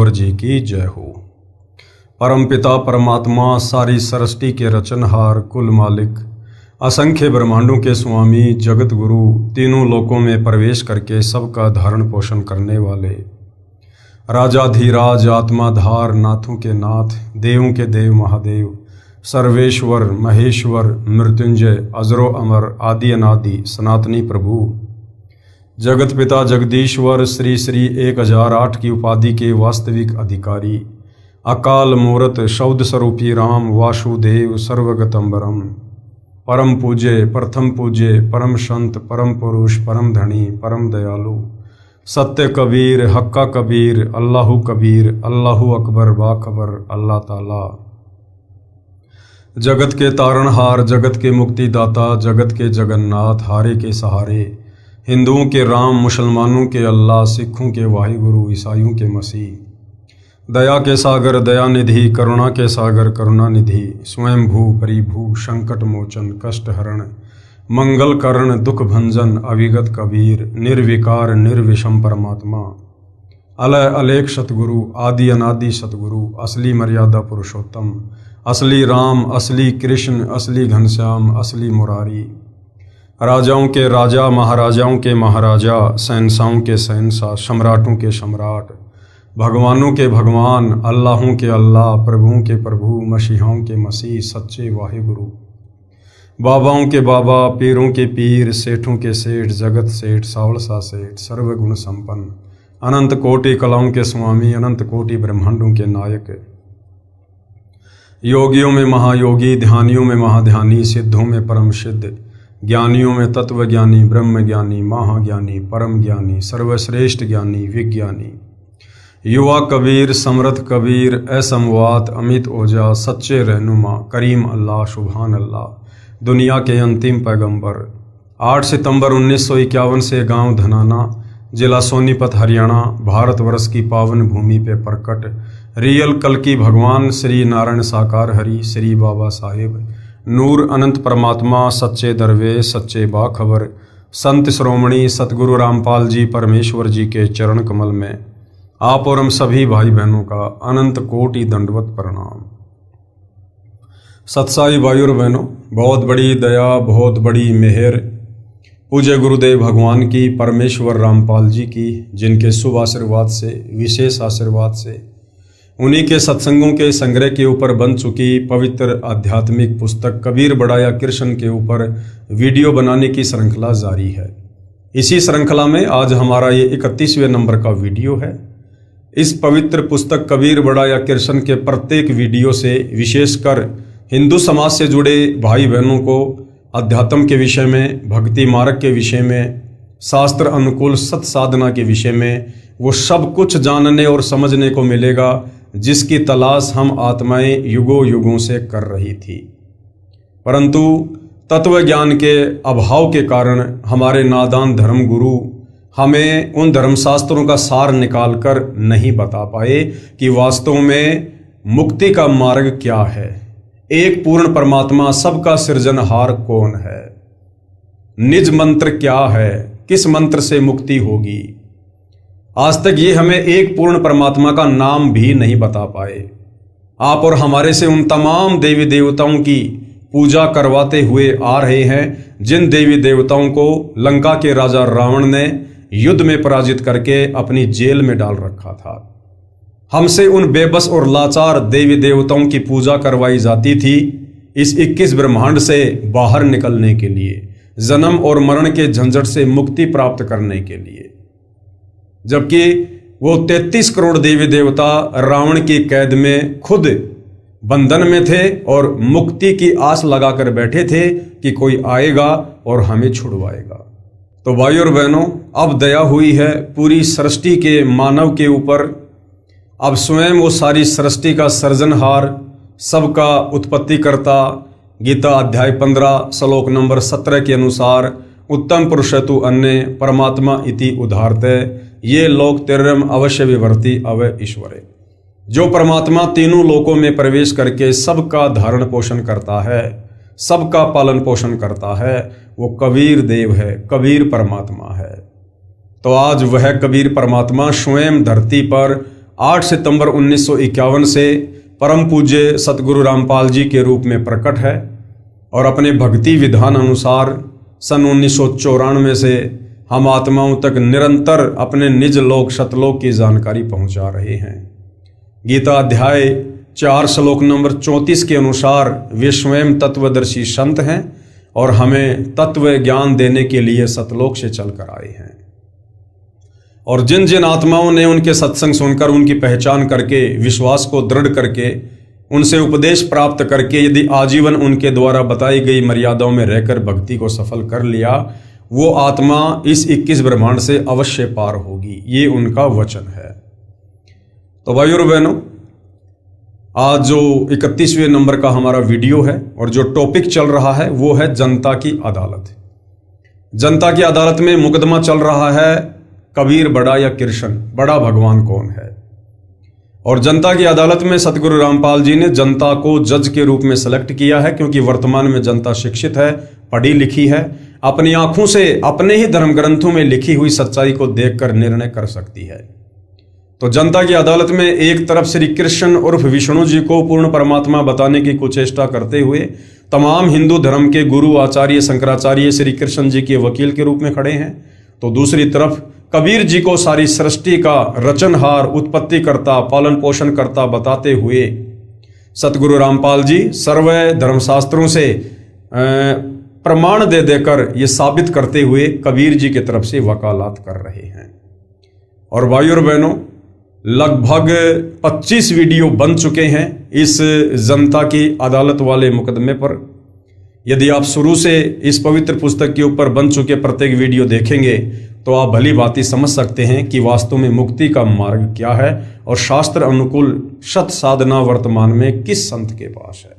परमेश्वर जी की जय हो। परमपिता परमात्मा सारी सृष्टि के रचनहार कुल मालिक असंख्य ब्रह्मांडों के स्वामी जगत गुरु तीनों लोकों में प्रवेश करके सबका धारण पोषण करने वाले राजाधिराज आत्माधार नाथों के नाथ देवों के देव महादेव सर्वेश्वर महेश्वर मृत्युंजय अजरो अमर आदि अनादि सनातनी प्रभु जगत पिता जगदीश्वर श्री श्री 1008 की उपाधि के वास्तविक अधिकारी अकाल मूरत शब्द स्वरूपी राम वासुदेव सर्वगतंबरम परम पूज्य प्रथम पूज्य परम संत परम पुरुष परम धनी परम दयालु सत्य कबीर हक्का कबीर अल्लाहु कबीर अल्लाहु अकबर बाखबर अल्लाह ताला जगत के तारणहार जगत के मुक्तिदाता जगत के जगन्नाथ हारे के सहारे हिंदुओं के राम मुसलमानों के अल्लाह सिखों के वाहिगुरु ईसाइयों के मसीह दया के सागर दयानिधि करुणा के सागर करुणानिधि स्वयं भू परिभू संकट मोचन कष्ट हरण मंगल करण दुख भंजन अविगत कबीर निर्विकार निर्विषम परमात्मा अलय अलेख सतगुरु आदि अनादि सतगुरु असली मर्यादा पुरुषोत्तम असली राम असली कृष्ण असली घनश्याम असली मुरारी राजाओं के राजा महाराजाओं के महाराजा शहंशाहों के शहंशाह सम्राटों के सम्राट भगवानों के भगवान अल्लाहों के अल्लाह प्रभुओं के प्रभु मसीहाओं के मसीह सच्चे वाहिगुरु बाबाओं के बाबा पीरों के पीर सेठों के सेठ जगत सेठ सावलसा सेठ सर्वगुण संपन्न अनंत कोटि कलाओं के स्वामी अनंत कोटि ब्रह्मांडों के नायक योगियों में महायोगी ध्यानियों में महाध्यानी सिद्धों में परम सिद्ध ज्ञानियों में तत्व ज्ञानी ब्रह्म ज्ञानी महाज्ञानी परम ज्ञानी सर्वश्रेष्ठ ज्ञानी विज्ञानी युवा कबीर समर्थ कबीर असमवात अमित ओझा सच्चे रहनुमा करीम अल्लाह सुभान अल्लाह दुनिया के अंतिम पैगंबर 8 सितंबर 1951 से गांव धनाना जिला सोनीपत हरियाणा भारतवर्ष की पावन भूमि पे प्रकट रियल कल की भगवान श्री नारायण साकार हरि श्री बाबा साहेब नूर अनंत परमात्मा सच्चे दरवेश सच्चे बाखबर संत श्रोमणी सतगुरु रामपाल जी परमेश्वर जी के चरण कमल में आप और हम सभी भाई बहनों का अनंत कोटि दंडवत प्रणाम। सत्साई भाई और बहनों, बहुत बड़ी दया बहुत बड़ी मेहर पूज्य गुरुदेव भगवान की परमेश्वर रामपाल जी की जिनके शुभ आशीर्वाद से विशेष आशीर्वाद से उन्हीं के सत्संगों के संग्रह के ऊपर बन चुकी पवित्र आध्यात्मिक पुस्तक कबीर बढ़ाया कृष्ण के ऊपर वीडियो बनाने की श्रृंखला जारी है। इसी श्रृंखला में आज हमारा ये 31वें नंबर का वीडियो है। इस पवित्र पुस्तक कबीर बढ़ाया कृष्ण के प्रत्येक वीडियो से विशेषकर हिंदू समाज से जुड़े भाई बहनों को अध्यात्म के विषय में भक्ति मार्ग के विषय में शास्त्र अनुकूल सत साधना के विषय में वो सब कुछ जानने और समझने को मिलेगा जिसकी तलाश हम आत्माएं युगों युगों से कर रही थी, परंतु तत्व ज्ञान के अभाव के कारण हमारे नादान धर्म गुरु हमें उन धर्मशास्त्रों का सार निकाल कर नहीं बता पाए कि वास्तव में मुक्ति का मार्ग क्या है, एक पूर्ण परमात्मा सबका सृजनहार कौन है, निज मंत्र क्या है, किस मंत्र से मुक्ति होगी। आज तक ये हमें एक पूर्ण परमात्मा का नाम भी नहीं बता पाए। आप और हमारे से उन तमाम देवी देवताओं की पूजा करवाते हुए आ रहे हैं जिन देवी देवताओं को लंका के राजा रावण ने युद्ध में पराजित करके अपनी जेल में डाल रखा था। हमसे उन बेबस और लाचार देवी देवताओं की पूजा करवाई जाती थी इस 21 ब्रह्मांड से बाहर निकलने के लिए, जन्म और मरण के झंझट से मुक्ति प्राप्त करने के लिए, जबकि वो 33 करोड़ देवी देवता रावण की कैद में खुद बंधन में थे और मुक्ति की आस लगाकर बैठे थे कि कोई आएगा और हमें छुड़वाएगा। तो भाई और बहनों, अब दया हुई है पूरी सृष्टि के मानव के ऊपर। अब स्वयं वो सारी सृष्टि का सृजनहार सबका उत्पत्ति करता गीता अध्याय 15 श्लोक नंबर 17 के अनुसार उत्तम पुरुषतु अन्य परमात्मा इति उदाहरते ये लोक तिर्यम अवश्य विवर्ति अवय ईश्वरे। जो परमात्मा तीनों लोकों में प्रवेश करके सबका धारण पोषण करता है, सबका पालन पोषण करता है, वो कबीर देव है, कबीर परमात्मा है। तो आज वह कबीर परमात्मा स्वयं धरती पर 8 सितंबर 1951 से परम पूज्य सतगुरु रामपाल जी के रूप में प्रकट है और अपने भक्ति विधान अनुसार सन 1994 से हम आत्माओं तक निरंतर अपने निज लोक सतलोक की जानकारी पहुंचा रहे हैं। गीता अध्याय 4 श्लोक नंबर 34 के अनुसार वे स्वयं तत्वदर्शी संत हैं और हमें तत्व ज्ञान देने के लिए सतलोक से चलकर आए हैं। और जिन जिन आत्माओं ने उनके सत्संग सुनकर उनकी पहचान करके विश्वास को दृढ़ करके उनसे उपदेश प्राप्त करके यदि आजीवन उनके द्वारा बताई गई मर्यादाओं में रहकर भक्ति को सफल कर लिया, वो आत्मा इस 21 ब्रह्मांड से अवश्य पार होगी, ये उनका वचन है। तो भाइयों और बहनों, आज जो 31वें नंबर का हमारा वीडियो है और जो टॉपिक चल रहा है वो है जनता की अदालत। जनता की अदालत में मुकदमा चल रहा है कबीर बड़ा या कृष्ण बड़ा, भगवान कौन है। और जनता की अदालत में सतगुरु रामपाल जी ने जनता को जज के रूप में सेलेक्ट किया है, क्योंकि वर्तमान में जनता शिक्षित है, पढ़ी लिखी है, अपनी आंखों से अपने ही धर्म ग्रंथों में लिखी हुई सच्चाई को देखकर निर्णय कर सकती है। तो जनता की अदालत में एक तरफ श्री कृष्ण उर्फ विष्णु जी को पूर्ण परमात्मा बताने की कुचेष्टा करते हुए तमाम हिंदू धर्म के गुरु आचार्य शंकराचार्य श्री कृष्ण जी के वकील के रूप में खड़े हैं, तो दूसरी तरफ कबीर जी को सारी सृष्टि का रचनहार, उत्पत्ति करता, पालन पोषण करता बताते हुए सतगुरु रामपाल जी सर्व धर्मशास्त्रों से प्रमाण दे देकर ये साबित करते हुए कबीर जी की तरफ से वकालत कर रहे हैं। और भाइयों और बहनों, लगभग 25 वीडियो बन चुके हैं इस जनता की अदालत वाले मुकदमे पर। यदि आप शुरू से इस पवित्र पुस्तक के ऊपर बन चुके प्रत्येक वीडियो देखेंगे तो आप भली भांति समझ सकते हैं कि वास्तव में मुक्ति का मार्ग क्या है और शास्त्र अनुकूल सत साधना वर्तमान में किस संत के पास है।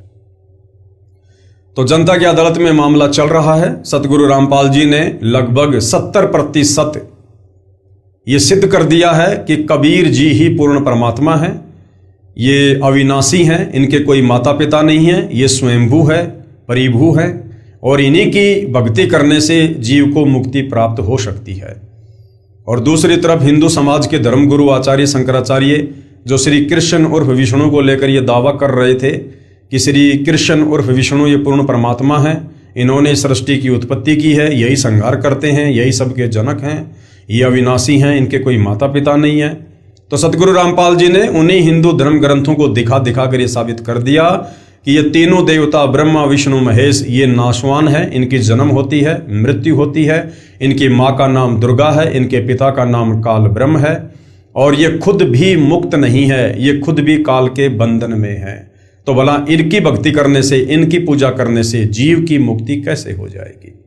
तो जनता की अदालत में मामला चल रहा है। सतगुरु रामपाल जी ने लगभग 70% ये सिद्ध कर दिया है कि कबीर जी ही पूर्ण परमात्मा है, ये अविनाशी हैं, इनके कोई माता पिता नहीं है, ये स्वयंभू है, परिभू है और इन्हीं की भक्ति करने से जीव को मुक्ति प्राप्त हो सकती है। और दूसरी तरफ हिंदू समाज के धर्मगुरु आचार्य शंकराचार्य जो श्री कृष्ण उर्फ विष्णु को लेकर ये दावा कर रहे थे कि श्री कृष्ण उर्फ विष्णु ये पूर्ण परमात्मा है, इन्होंने सृष्टि की उत्पत्ति की है, यही संहार करते हैं, यही सबके जनक हैं, ये अविनाशी हैं, इनके कोई माता पिता नहीं है। तो सतगुरु रामपाल जी ने उन्हीं हिंदू धर्म ग्रंथों को दिखा दिखा कर ये साबित कर दिया कि ये तीनों देवता ब्रह्मा विष्णु महेश ये नाशवान है, इनकी जन्म होती है, मृत्यु होती है, इनकी माँ का नाम दुर्गा है, इनके पिता का नाम काल ब्रह्म है और ये खुद भी मुक्त नहीं है, ये खुद भी काल के बंधन में है। तो भला इनकी भक्ति करने से, इनकी पूजा करने से जीव की मुक्ति कैसे हो जाएगी।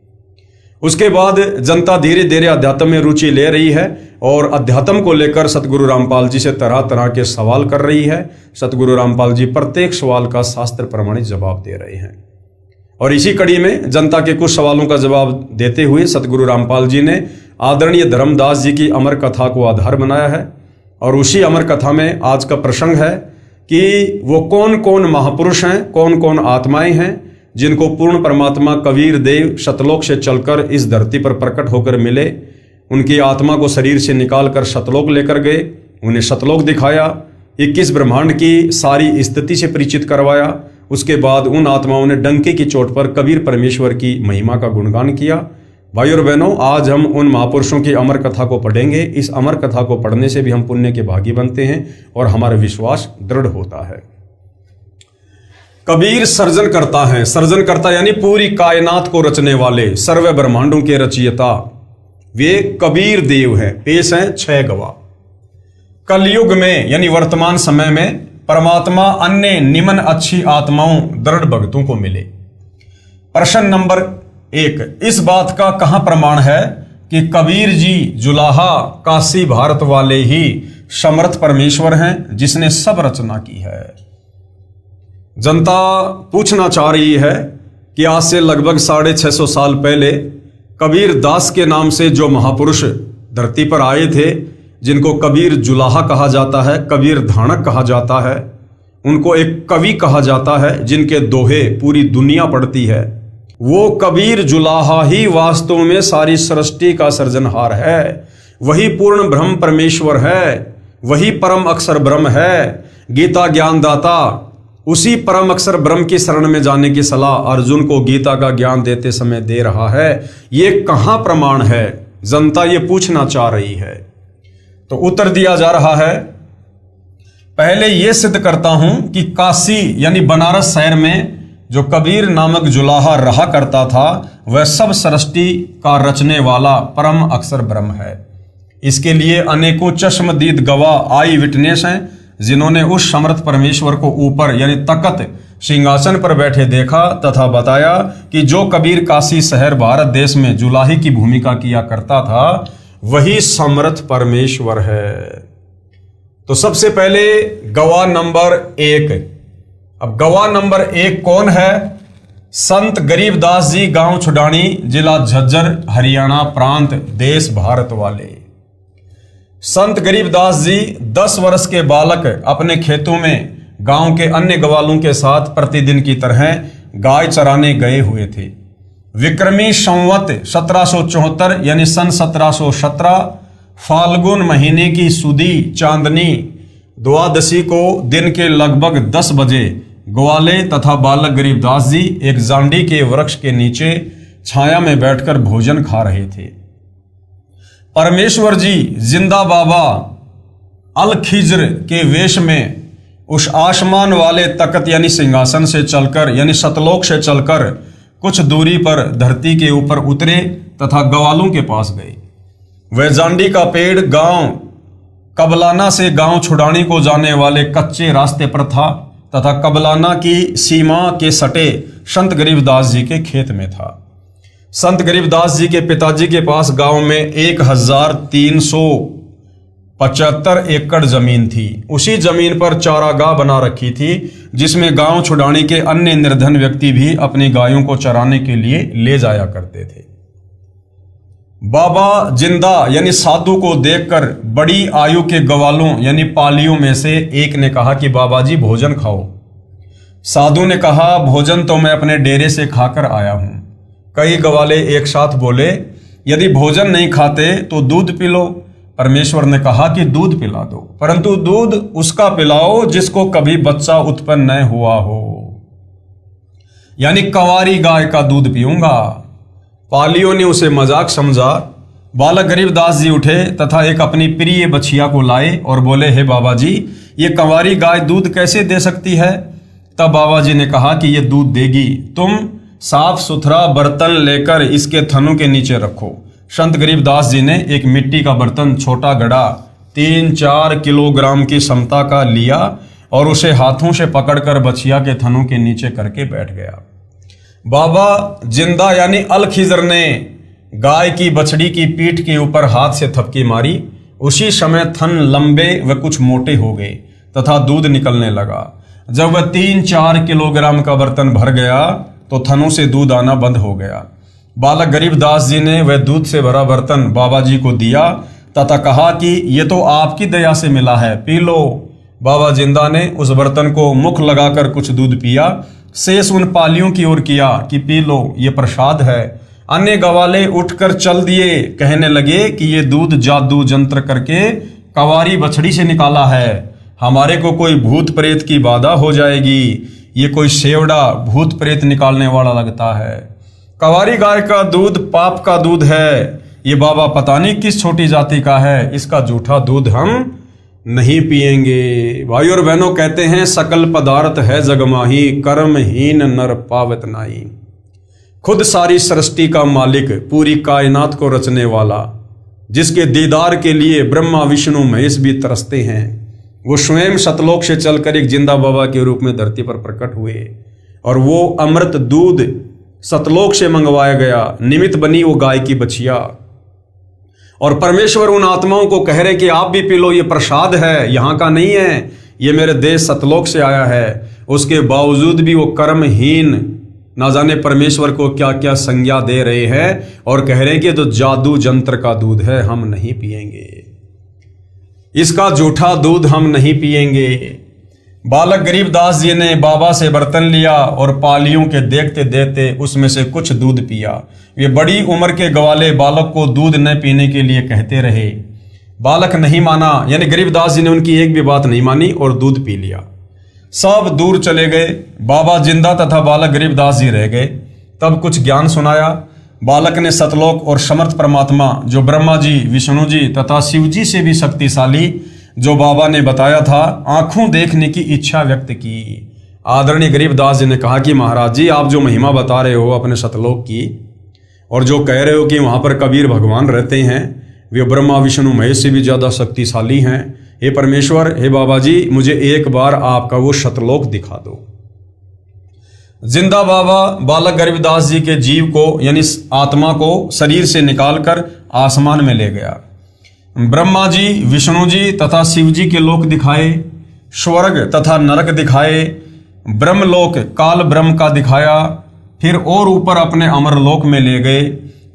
उसके बाद जनता धीरे धीरे अध्यात्म में रुचि ले रही है और अध्यात्म को लेकर सतगुरु रामपाल जी से तरह तरह के सवाल कर रही है। सतगुरु रामपाल जी प्रत्येक सवाल का शास्त्र प्रमाणित जवाब दे रहे हैं और इसी कड़ी में जनता के कुछ सवालों का जवाब देते हुए सतगुरु रामपाल जी ने आदरणीय धर्मदास जी की अमर कथा को आधार बनाया है। और उसी अमर कथा में आज का प्रसंग है कि वो कौन कौन महापुरुष हैं, कौन कौन आत्माएं हैं जिनको पूर्ण परमात्मा कबीर देव सतलोक से चलकर इस धरती पर प्रकट होकर मिले। उनकी आत्मा को शरीर से निकाल कर सतलोक लेकर गए, उन्हें सतलोक दिखाया, 21 ब्रह्मांड की सारी स्थिति से परिचित करवाया। उसके बाद उन आत्माओं ने डंके की चोट पर कबीर परमेश्वर की महिमा का गुणगान किया। भाइयों और बहनों, आज हम उन महापुरुषों की अमर कथा को पढ़ेंगे। इस अमर कथा को पढ़ने से भी हम पुण्य के भागी बनते हैं और हमारा विश्वास दृढ़ होता है। कबीर सर्जन करता है, सर्जन करता यानी पूरी कायनात को रचने वाले, सर्व ब्रह्मांडों के रचयिता वे कबीर देव हैं। पेश हैं 6 गवाह। कलयुग में यानी वर्तमान समय में परमात्मा अन्य निमन अच्छी आत्माओं दृढ़ भक्तों को मिले। प्रश्न नंबर 1, इस बात का कहां प्रमाण है कि कबीर जी जुलाहा काशी भारत वाले ही समर्थ परमेश्वर हैं जिसने सब रचना की है। जनता पूछना चाह रही है कि आज से लगभग 650 साल पहले कबीर दास के नाम से जो महापुरुष धरती पर आए थे, जिनको कबीर जुलाहा कहा जाता है, कबीर धानक कहा जाता है, उनको एक कवि कहा जाता है, जिनके दोहे पूरी दुनिया पढ़ती है, वो कबीर जुलाहा ही वास्तव में सारी सृष्टि का सृजनहार है। वही पूर्ण ब्रह्म परमेश्वर है। वही परम अक्षर ब्रह्म है, गीता ज्ञानदाता। उसी परम अक्षर ब्रह्म की शरण में जाने की सलाह अर्जुन को गीता का ज्ञान देते समय दे रहा है। ये कहाँ प्रमाण है, जनता ये पूछना चाह रही है। तो उत्तर दिया जा रहा है, पहले ये सिद्ध करता हूं कि काशी यानी बनारस शहर में जो कबीर नामक जुलाहा रहा करता था, वह सब सृष्टि का रचने वाला परम अक्षर ब्रह्म है। इसके लिए अनेकों चश्मदीद गवाह आई विटनेस हैं, जिन्होंने उस समर्थ परमेश्वर को ऊपर यानी तकत सिंहासन पर बैठे देखा तथा बताया कि जो कबीर काशी शहर भारत देश में जुलाही की भूमिका किया करता था, वही समर्थ परमेश्वर है। तो सबसे पहले गवाह नंबर 1। अब गवाह नंबर 1 कौन है? संत गरीबदास जी, गांव छुडानी, जिला झज्जर, हरियाणा प्रांत, देश भारत वाले। संत गरीबदास जी 10 वर्ष के बालक अपने खेतों में गांव के अन्य ग्वालों के साथ प्रतिदिन की तरह गाय चराने गए हुए थे। विक्रमी संवत 1774 यानी सन 1717 फाल्गुन महीने की सुदी चांदनी द्वादशी को दिन के लगभग 10 बजे ग्वाले तथा बालक गरीबदास जी एक जांडी के वृक्ष के नीचे छाया में बैठकर भोजन खा रहे थे। परमेश्वर जी जिंदा बाबा अल खिज्र के वेश में उस आसमान वाले तख्त यानी सिंहासन से चलकर यानी सतलोक से चलकर कुछ दूरी पर धरती के ऊपर उतरे तथा ग्वालों के पास गए। वह जांडी का पेड़ गांव कबलाना से गांव छुडानी को जाने वाले कच्चे रास्ते पर था तथा कबलाना की सीमा के सटे संत गरीबदास जी के खेत में था। संत गरीबदास जी के पिताजी के पास गांव में 1375 एकड़ जमीन थी। उसी जमीन पर चारागाह बना रखी थी, जिसमें गांव छुडानी के अन्य निर्धन व्यक्ति भी अपनी गायों को चराने के लिए ले जाया करते थे। बाबा जिंदा यानी साधु को देखकर बड़ी आयु के ग्वालों यानी पालियों में से एक ने कहा कि बाबा जी भोजन खाओ। साधु ने कहा, भोजन तो मैं अपने डेरे से खाकर आया हूं। कई ग्वाले एक साथ बोले, यदि भोजन नहीं खाते तो दूध पी लो। परमेश्वर ने कहा कि दूध पिला दो, परंतु दूध उसका पिलाओ जिसको कभी बच्चा उत्पन्न न हुआ हो, यानी कंवारी गाय का दूध पीऊंगा। पालियों ने उसे मजाक समझा। बालक गरीबदास जी उठे तथा एक अपनी प्रिय बछिया को लाए और बोले, हे बाबा जी, ये कंवारी गाय दूध कैसे दे सकती है? तब बाबा जी ने कहा कि ये दूध देगी, तुम साफ सुथरा बर्तन लेकर इसके थनों के नीचे रखो। संत गरीबदास जी ने एक मिट्टी का बर्तन छोटा गड़ा 3-4 किलोग्राम की क्षमता का लिया और उसे हाथों से पकड़कर बछिया के थनों के नीचे करके बैठ गया। बाबा जिंदा यानी अल खिजर ने गाय की बछड़ी की पीठ के ऊपर हाथ से थपकी मारी। उसी समय थन लंबे व कुछ मोटे हो गए तथा दूध निकलने लगा। जब वह 3-4 किलोग्राम का बर्तन भर गया तो थनों से दूध आना बंद हो गया। बालक गरीबदास जी ने वह दूध से भरा बर्तन बाबा जी को दिया तथा कहा कि ये तो आपकी दया से मिला है, पी लो। बाबा जिंदा ने उस बर्तन को मुख लगाकर कुछ दूध पिया, शेष उन पालियों की ओर किया कि पी लो, ये प्रसाद है। अन्य गवाले उठकर चल दिए, कहने लगे कि ये दूध जादू जंत्र करके कंवारी बछड़ी से निकाला है, हमारे को कोई भूत प्रेत की बाधा हो जाएगी, ये कोई सेवड़ा भूत प्रेत निकालने वाला लगता है। कंवारी गाय का दूध पाप का दूध है, ये बाबा पता नहीं किस छोटी जाति का है, इसका जूठा दूध हम नहीं पिएंगे। भाई और बहनों, कहते हैं सकल पदार्थ है जगमाही, कर्महीन नर पावत नाई। खुद सारी सृष्टि का मालिक, पूरी कायनात को रचने वाला, जिसके दीदार के लिए ब्रह्मा विष्णु महेश भी तरसते हैं, वो स्वयं सतलोक से चलकर एक जिंदा बाबा के रूप में धरती पर प्रकट हुए और वो अमृत दूध सतलोक से मंगवाया गया। निमित्त बनी वो गाय की बछिया और परमेश्वर उन आत्माओं को कह रहे कि आप भी पी लो, ये प्रसाद है, यहाँ का नहीं है, ये मेरे देश सतलोक से आया है। उसके बावजूद भी वो कर्महीन ना जाने परमेश्वर को क्या क्या संज्ञा दे रहे हैं और कह रहे हैं कि तो जादू जंत्र का दूध है, हम नहीं पिएंगे, इसका जूठा दूध हम नहीं पिएंगे। बालक गरीबदास जी ने बाबा से बर्तन लिया और पालियों के देखते देखते उसमें से कुछ दूध पिया। वे बड़ी उम्र के ग्वाले बालक को दूध न पीने के लिए कहते रहे। बालक नहीं माना, यानी गरीबदास जी ने उनकी एक भी बात नहीं मानी और दूध पी लिया। सब दूर चले गए। बाबा जिंदा तथा बालक गरीबदास जी रह गए। तब कुछ ज्ञान सुनाया। बालक ने सतलोक और समर्थ परमात्मा जो ब्रह्मा जी, विष्णु जी तथा शिव जी से भी शक्तिशाली जो बाबा ने बताया था, आंखों देखने की इच्छा व्यक्त की। आदरणीय गरीबदास जी ने कहा कि महाराज जी, आप जो महिमा बता रहे हो अपने सतलोक की और जो कह रहे हो कि वहाँ पर कबीर भगवान रहते हैं, वे ब्रह्मा विष्णु महेश से भी ज़्यादा शक्तिशाली हैं। हे परमेश्वर, हे बाबा जी, मुझे एक बार आपका वो सतलोक दिखा दो। जिंदा बाबा बालक गरीबदास जी के जीव को यानी आत्मा को शरीर से निकालकर आसमान में ले गया। ब्रह्मा जी, विष्णु जी तथा शिव जी के लोक दिखाए, स्वर्ग तथा नरक दिखाए, ब्रह्मलोक काल ब्रह्म का दिखाया, फिर और ऊपर अपने अमरलोक में ले गए।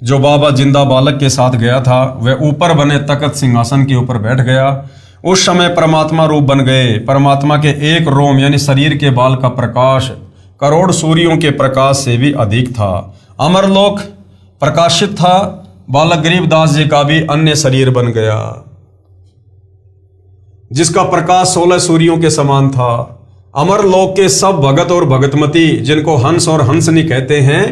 जो बाबा जिंदा बालक के साथ गया था वह ऊपर बने तख्त सिंहासन के ऊपर बैठ गया। उस समय परमात्मा रूप बन गए। परमात्मा के एक रोम यानी शरीर के बाल का प्रकाश करोड़ सूर्यों के प्रकाश से भी अधिक था। अमरलोक प्रकाशित था। बालक गरीबदास जी का भी अन्य शरीर बन गया जिसका प्रकाश 16 सूर्यों के समान था। अमरलोक के सब भगत और भगतमती, जिनको हंस और हंसनी कहते हैं,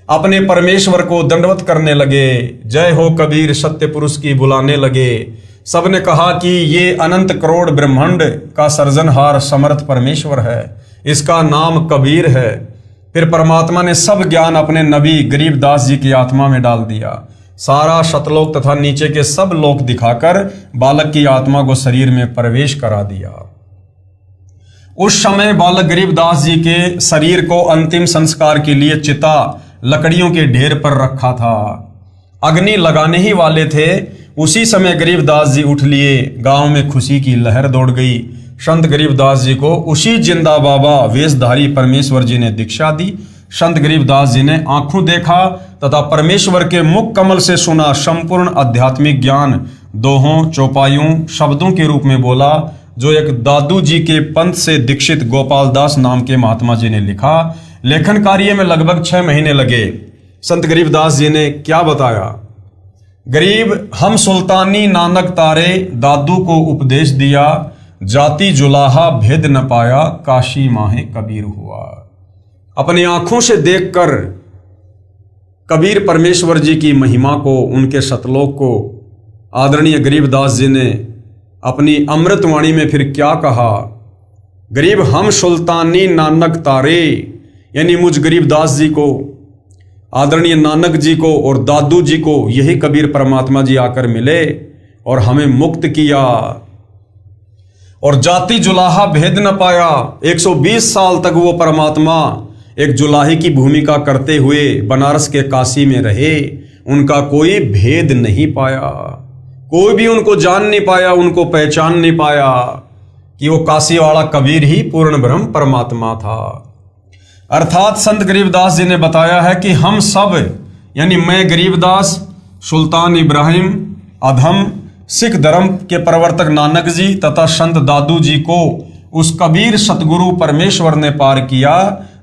अपने परमेश्वर को दंडवत करने लगे। जय हो कबीर सत्य पुरुष की बुलाने लगे। सबने कहा कि ये अनंत करोड़ ब्रह्मांड का सर्जनहार समर्थ परमेश्वर है, इसका नाम कबीर है। फिर परमात्मा ने सब ज्ञान अपने नबी गरीबदास जी की आत्मा में डाल दिया। सारा सतलोक तथा नीचे के सब लोक दिखाकर बालक की आत्मा को शरीर में प्रवेश करा दिया। उस समय बालक गरीबदास जी के शरीर को अंतिम संस्कार के लिए चिता लकड़ियों के ढेर पर रखा था। अग्नि लगाने ही वाले थे। उसी समय गरीबदास जी उठ लिए। गांव में खुशी की लहर दौड़ गई। संत गरीबदास जी को उसी जिंदा बाबा वेशधारी परमेश्वर जी ने दीक्षा दी। संत गरीबदास जी ने आंखों देखा तथा परमेश्वर के मुख कमल से सुना संपूर्ण आध्यात्मिक ज्ञान दोहों चौपाइयों शब्दों के रूप में बोला, जो एक दादू जी के पंथ से दीक्षित गोपाल दास नाम के महात्मा जी ने लिखा। लेखन कार्य में लगभग 6 महीने लगे। संत गरीबदास जी ने क्या बताया? गरीब हम सुल्तानी नानक तारे, दादू को उपदेश दिया, जाति जुलाहा भेद न पाया, काशी माहे कबीर हुआ। अपनी आंखों से देखकर कबीर परमेश्वर जी की महिमा को, उनके सतलोक को आदरणीय गरीबदास जी ने अपनी अमृतवाणी में फिर क्या कहा? गरीब हम सुल्तानी नानक तारे, यानी मुझ गरीबदास जी को, आदरणीय नानक जी को और दादू जी को यही कबीर परमात्मा जी आकर मिले और हमें मुक्त किया। और जाति जुलाहा भेद न पाया। 120 साल तक वो परमात्मा एक जुलाही की भूमिका करते हुए बनारस के काशी में रहे। उनका कोई भेद नहीं पाया। कोई भी उनको जान नहीं पाया, उनको पहचान नहीं पाया कि वो काशी वाला कबीर ही पूर्ण ब्रह्म परमात्मा था। अर्थात संत गरीबदास जी ने बताया है कि हम सब, यानी मैं गरीबदास, सुल्तान इब्राहिम, अधम सिख धर्म के प्रवर्तक नानक जी तथा संत दादू जी को उस कबीर सतगुरु परमेश्वर ने पार किया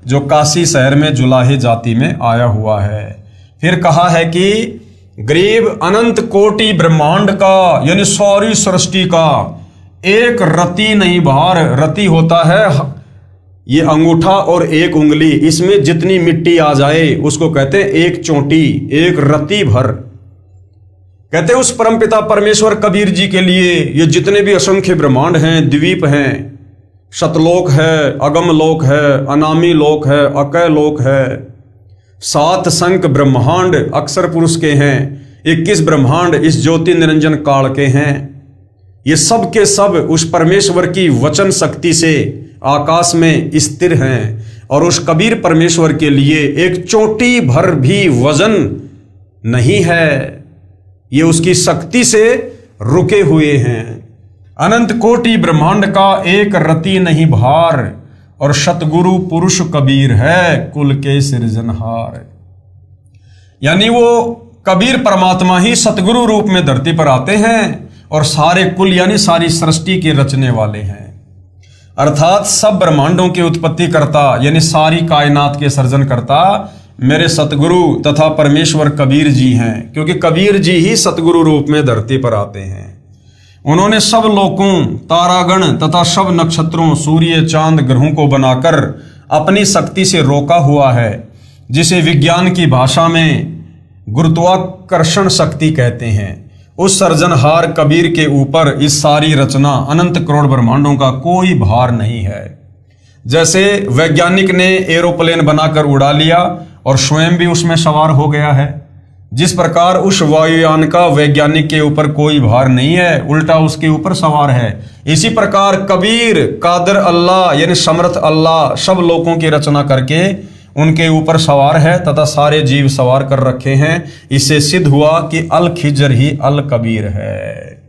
जो काशी शहर में जुलाहे जाति में आया हुआ है। फिर कहा है कि गरीब अनंत कोटि ब्रह्मांड का, यानी सारी सृष्टि का एक रति नहीं भार। रति होता है ये अंगूठा और एक उंगली, इसमें जितनी मिट्टी आ जाए उसको कहते हैं एक चोटी, एक रति भर। कहते हैं उस परमपिता परमेश्वर कबीर जी के लिए ये जितने भी असंख्य ब्रह्मांड हैं, द्वीप हैं, सतलोक है, अगम लोक है, अनामी लोक है, अकय लोक है, 7 संख ब्रह्मांड अक्षर पुरुष के हैं, 21 ब्रह्मांड इस ज्योति निरंजन काल के हैं। ये सब के सब उस परमेश्वर की वचन शक्ति से आकाश में स्थिर हैं और उस कबीर परमेश्वर के लिए एक चोटी भर भी वजन नहीं है। ये उसकी शक्ति से रुके हुए हैं। अनंत कोटि ब्रह्मांड का एक रति नहीं भार और सतगुरु पुरुष कबीर है कुल के सृजनहार। यानी वो कबीर परमात्मा ही सतगुरु रूप में धरती पर आते हैं और सारे कुल यानी सारी सृष्टि के रचने वाले हैं। अर्थात सब ब्रह्मांडों के उत्पत्ति करता यानी सारी कायनात के सर्जन करता मेरे सतगुरु तथा परमेश्वर कबीर जी हैं, क्योंकि कबीर जी ही सतगुरु रूप में धरती पर आते हैं। उन्होंने सब लोकों, तारागण तथा सब नक्षत्रों, सूर्य, चांद, ग्रहों को बनाकर अपनी शक्ति से रोका हुआ है, जिसे विज्ञान की भाषा में गुरुत्वाकर्षण शक्ति कहते हैं। उस सर्जनहार कबीर के ऊपर इस सारी रचना अनंत करोड़ ब्रह्मांडों का कोई भार नहीं है। जैसे वैज्ञानिक ने एरोप्लेन बनाकर उड़ा लिया और स्वयं भी उसमें सवार हो गया है, जिस प्रकार उस वायुयान का वैज्ञानिक के ऊपर कोई भार नहीं है, उल्टा उसके ऊपर सवार है, इसी प्रकार कबीर कादर अल्लाह यानी समर्थ अल्लाह सब लोगों की रचना करके उनके ऊपर सवार है तथा सारे जीव सवार कर रखे हैं। इससे सिद्ध हुआ कि अल खिजर ही अल कबीर है,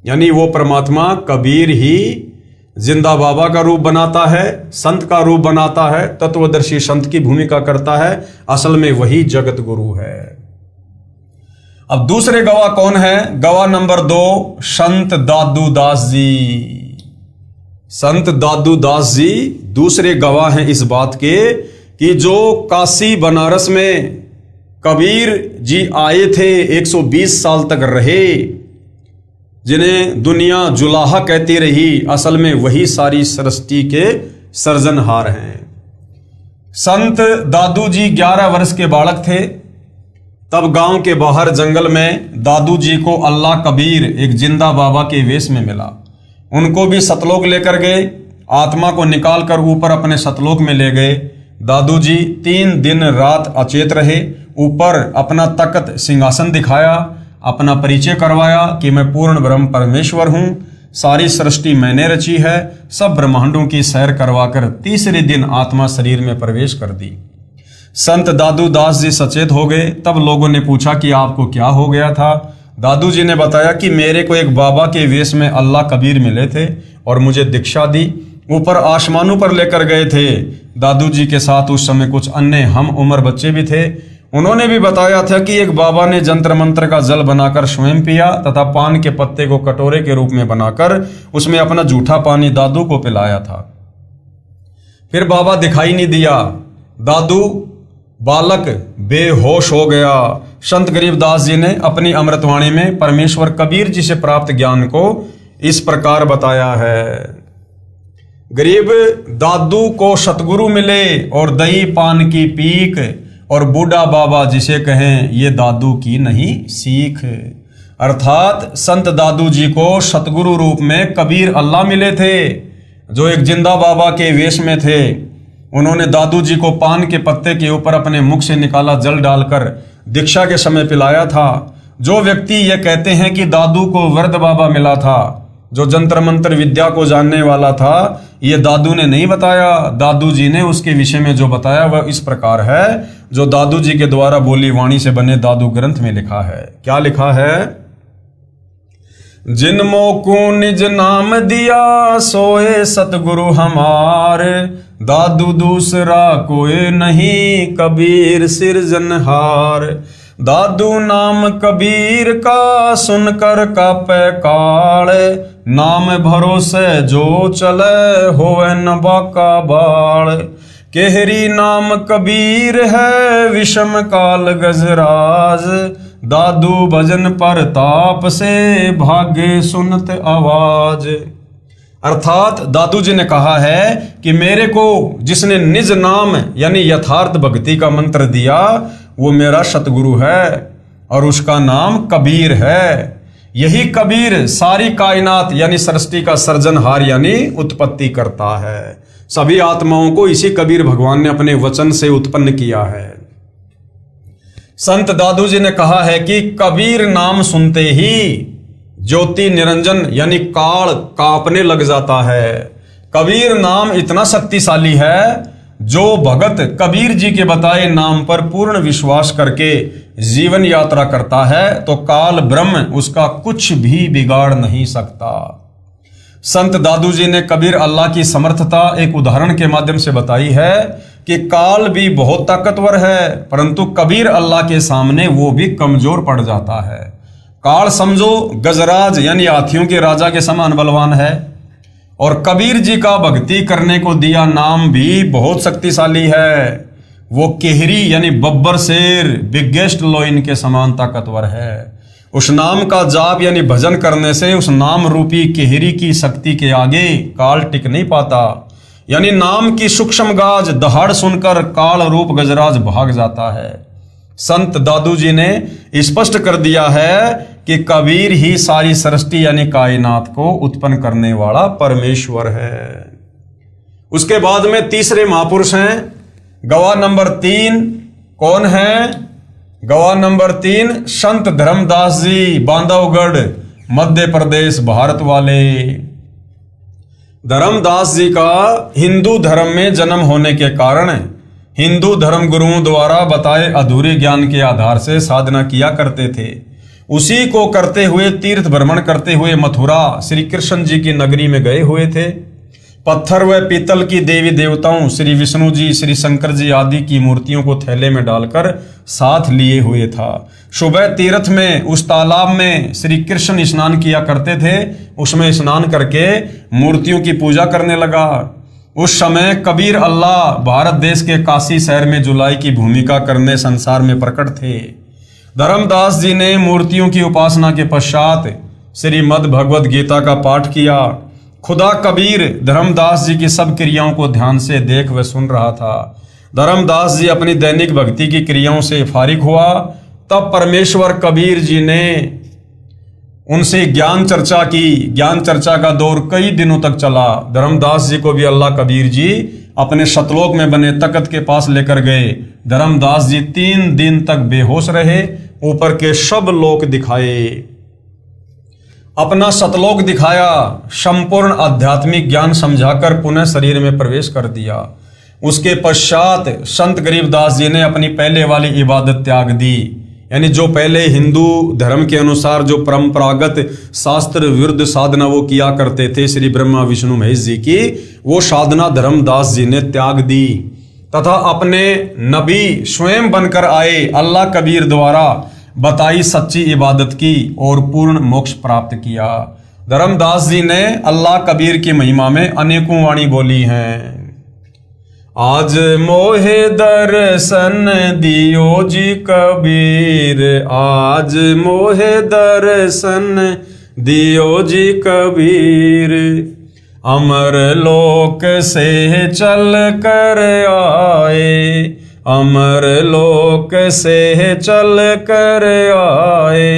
यानी वो परमात्मा कबीर ही जिंदा बाबा का रूप बनाता है, संत का रूप बनाता है, तत्वदर्शी संत की भूमिका करता है। असल में वही जगत गुरु है। अब दूसरे गवाह कौन है? गवाह नंबर 2 संत दादू दास जी। संत दादू दास जी दूसरे गवाह हैं इस बात के कि जो काशी बनारस में कबीर जी आए थे, 120 साल तक रहे, जिन्हें दुनिया जुलाहा कहती रही, असल में वही सारी सृष्टि के सर्जनहार हैं। संत दादू जी 11 वर्ष के बालक थे। तब गांव के बाहर जंगल में दादू जी को अल्लाह कबीर एक जिंदा बाबा के वेश में मिला। उनको भी सतलोक लेकर गए, आत्मा को निकाल कर ऊपर अपने सतलोक में ले गए। दादू जी 3 दिन रात अचेत रहे। ऊपर अपना तख्त सिंहासन दिखाया, अपना परिचय करवाया कि मैं पूर्ण ब्रह्म परमेश्वर हूँ, सारी सृष्टि मैंने रची है। सब ब्रह्मांडों की सैर करवाकर तीसरे दिन आत्मा शरीर में प्रवेश कर दी। संत दादू दास जी सचेत हो गए। तब लोगों ने पूछा कि आपको क्या हो गया था? दादू जी ने बताया कि मेरे को एक बाबा के वेश में अल्लाह कबीर मिले थे और मुझे दीक्षा दी, ऊपर आसमानों पर लेकर गए थे। दादू जी के साथ उस समय कुछ अन्य हम उम्र बच्चे भी थे। उन्होंने भी बताया था कि एक बाबा ने जंत्र मंत्र का जल बनाकर स्वयं पिया तथा पान के पत्ते को कटोरे के रूप में बनाकर उसमें अपना जूठा पानी दादू को पिलाया था। फिर बाबा दिखाई नहीं दिया, दादू बालक बेहोश हो गया। संत गरीबदास जी ने अपनी अमृतवाणी में परमेश्वर कबीर जी से प्राप्त ज्ञान को इस प्रकार बताया है। गरीब दादू को सतगुरु मिले और दही पान की पीक, और बूढ़ा बाबा जिसे कहें ये दादू की नहीं सीख। अर्थात संत दादू जी को सतगुरु रूप में कबीर अल्लाह मिले थे, जो एक जिंदा बाबा के वेश में थे। उन्होंने दादू जी को पान के पत्ते के ऊपर अपने मुख से निकाला जल डालकर दीक्षा के समय पिलाया था। जो व्यक्ति ये कहते हैं कि दादू को वृद्ध बाबा मिला था, जो जंत्र मंत्र विद्या को जानने वाला था, ये दादू ने नहीं बताया। दादू जी ने उसके विषय में जो बताया वह इस प्रकार है, जो दादू जी के द्वारा बोली वाणी से बने दादू ग्रंथ में लिखा है। क्या लिखा है? जिनमो को निज नाम दिया सोए सतगुरु हमारे, दादू दूसरा कोई नहीं कबीर सिरजनहार। दादू नाम कबीर का सुनकर कापे काल, नाम भरोसे जो चले होवे न बाका बाल। केहरी नाम कबीर है विषम काल गजराज, दादू भजन पर ताप से भागे सुनत आवाज। अर्थात दादू जी ने कहा है कि मेरे को जिसने निज नाम यानी यथार्थ भक्ति का मंत्र दिया वो मेरा सतगुरु है और उसका नाम कबीर है। यही कबीर सारी कायनात यानी सृष्टि का सर्जनहार यानी उत्पत्ति करता है। सभी आत्माओं को इसी कबीर भगवान ने अपने वचन से उत्पन्न किया है। संत दादू जी ने कहा है कि कबीर नाम सुनते ही ज्योति निरंजन यानी काल कांपने लग जाता है। कबीर नाम इतना शक्तिशाली है, जो भगत कबीर जी के बताए नाम पर पूर्ण विश्वास करके जीवन यात्रा करता है तो काल ब्रह्म उसका कुछ भी बिगाड़ नहीं सकता। संत दादू जी ने कबीर अल्लाह की समर्थता एक उदाहरण के माध्यम से बताई है कि काल भी बहुत ताकतवर है, परंतु कबीर अल्लाह के सामने वो भी कमजोर पड़ जाता है। काल समझो गजराज यानी हाथियों के राजा के समान बलवान है, और कबीर जी का भक्ति करने को दिया नाम भी बहुत शक्तिशाली है। वो केहरी यानी बब्बर शेर बिगेस्ट लॉइन के समान ताकतवर है। उस नाम का जाप यानी भजन करने से उस नाम रूपी केहरी की शक्ति के आगे काल टिक नहीं पाता। यानी नाम की सूक्ष्म गाज दहाड़ सुनकर काल रूप गजराज भाग जाता है। संत दादू जी ने स्पष्ट कर दिया है कि कबीर ही सारी सृष्टि यानी कायनात को उत्पन्न करने वाला परमेश्वर है। उसके बाद में तीसरे महापुरुष हैं गवाह नंबर 3। कौन है? गवाह नंबर 3 संत धर्मदास जी, बांधवगढ़, मध्य प्रदेश, भारत वाले। धर्मदास जी का हिंदू धर्म में जन्म होने के कारण हिंदू धर्म गुरुओं द्वारा बताए अधूरे ज्ञान के आधार से साधना किया करते थे। उसी को करते हुए तीर्थ भ्रमण करते हुए मथुरा श्री कृष्ण जी की नगरी में गए हुए थे। पत्थर व पीतल की देवी देवताओं श्री विष्णु जी, श्री शंकर जी आदि की मूर्तियों को थैले में डालकर साथ लिए हुए था। सुबह तीर्थ में उस तालाब में श्री कृष्ण स्नान किया करते थे। उसमें स्नान करके मूर्तियों की पूजा करने लगा। उस समय कबीर अल्लाह भारत देश के काशी शहर में जुलाई की भूमिका करने संसार में प्रकट थे। धर्मदास जी ने मूर्तियों की उपासना के पश्चात श्रीमद् भगवद गीता का पाठ किया। खुदा कबीर धर्मदास जी की सब क्रियाओं को ध्यान से देख व सुन रहा था। धर्मदास जी अपनी दैनिक भक्ति की क्रियाओं से फारिग हुआ। तब परमेश्वर कबीर जी ने उनसे ज्ञान चर्चा की। ज्ञान चर्चा का दौर कई दिनों तक चला। धर्मदास जी को भी अल्लाह कबीर जी अपने शतलोक में बने तख्त के पास लेकर गए। धर्मदास जी 3 दिन तक बेहोश रहे। ऊपर के सब लोक दिखाए, अपना सतलोक दिखाया, संपूर्ण आध्यात्मिक ज्ञान समझाकर पुनः शरीर में प्रवेश कर दिया। उसके पश्चात संत गरीबदास जी ने अपनी पहले वाली इबादत त्याग दी। यानी जो पहले हिंदू धर्म के अनुसार जो परंपरागत शास्त्र विरुद्ध साधना वो किया करते थे श्री ब्रह्मा विष्णु महेश जी की, वो साधना धर्मदास जी ने त्याग दी तथा अपने नबी स्वयं बनकर आए अल्लाह कबीर द्वारा बताई सच्ची इबादत की और पूर्ण मोक्ष प्राप्त किया। धर्मदास जी ने अल्लाह कबीर की महिमा में अनेकों वाणी बोली हैं। आज मोहे दर्शन दियो जी कबीर, आज मोहे दर्शन दियो जी कबीर, अमर लोक से चल कर आए, अमर लोक से चल कर आए,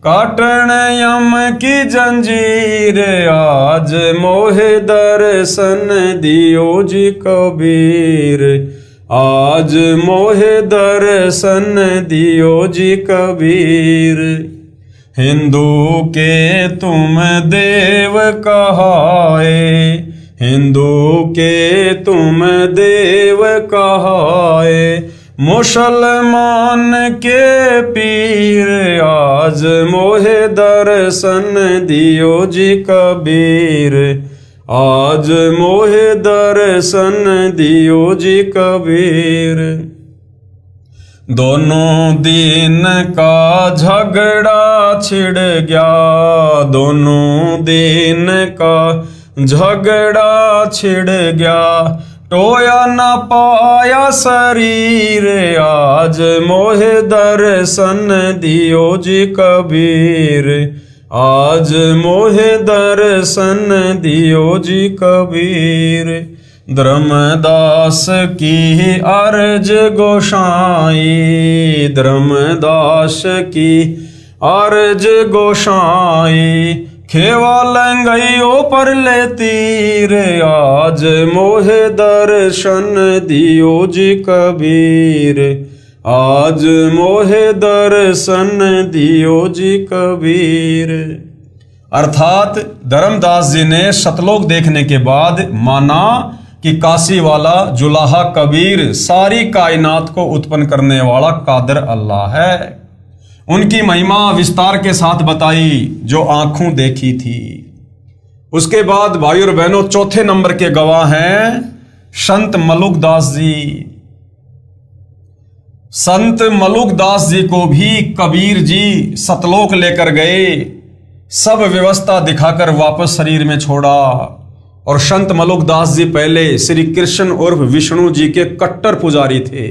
काटन यम की जंजीर, आज मोहे दर्शन दियो जी कबीर, आज मोहे दर्शन दियो जी कबीर। हिंदू के तुम देव कहाए, हिंदू के तुम देव कहाए, मुसलमान के पीर, आज मोहे दर्शन दियो जी कबीर, आज मोहे दर्शन दियो जी कबीर। दोनों दिन का झगड़ा छिड़ गया, दोनों दिन का झगड़ा छिड़ गया, टोया न पाया शरीर, आज मोहे दर्शन दियो जी कबीर, आज मोहे दर्शन दियो जी कबीर। धर्मदास की अर्ज गोसाई, धर्मदास की अर्ज गोसाई, खेवा लंगइयो पर ले तीर, आज मोहे दर्शन दियो जी कबीर, आज मोहे दर्शन दियो जी कबीर। अर्थात धर्मदास जी ने सतलोक देखने के बाद माना कि काशी वाला जुलाहा कबीर सारी कायनात को उत्पन्न करने वाला कादर अल्लाह है। उनकी महिमा विस्तार के साथ बताई जो आंखों देखी थी। उसके बाद भाई और बहनों चौथे नंबर के गवाह हैं संत मलुकदास जी। संत मलुकदास जी को भी कबीर जी सतलोक लेकर गए, सब व्यवस्था दिखाकर वापस शरीर में छोड़ा। और संत मलुकदास जी पहले श्री कृष्ण उर्फ विष्णु जी के कट्टर पुजारी थे।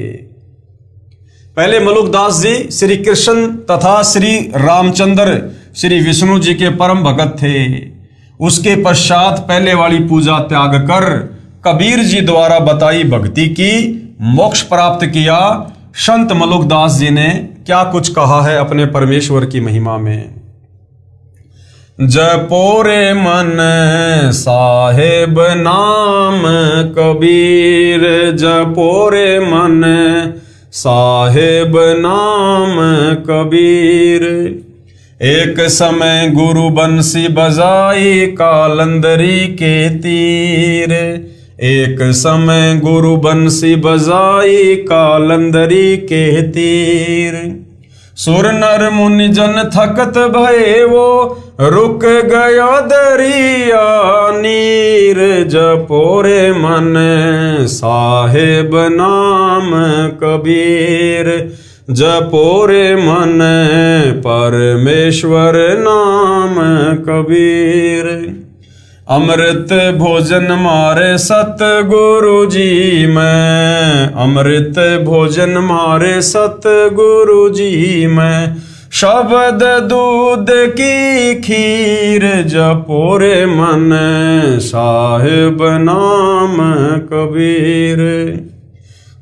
पहले मलुकदास जी श्री कृष्ण तथा श्री रामचंद्र श्री विष्णु जी के परम भगत थे। उसके पश्चात पहले वाली पूजा त्याग कर कबीर जी द्वारा बताई भक्ति की मोक्ष प्राप्त किया। संत मलुकदास जी ने क्या कुछ कहा है अपने परमेश्वर की महिमा में। जपो रे मन साहेब नाम कबीर, जपो रे मन साहेब नाम कबीर। एक समय गुरु बंसी बजाई कालंदरी के तीर, एक समय गुरु बंसी बजाई कालंदरी के तीर। सुर नर मुनि जन थकत भये वो रुक गया दरिया नीर। जपो रे मन साहेब नाम कबीर, जपो रे मन परमेश्वर नाम कबीर। अमृत भोजन मारे सतगुरु जी मैं, अमृत भोजन मारे सतगुरु जी मैं। शब्द दूध की खीर, जपो रे मन साहिब नाम कबीर।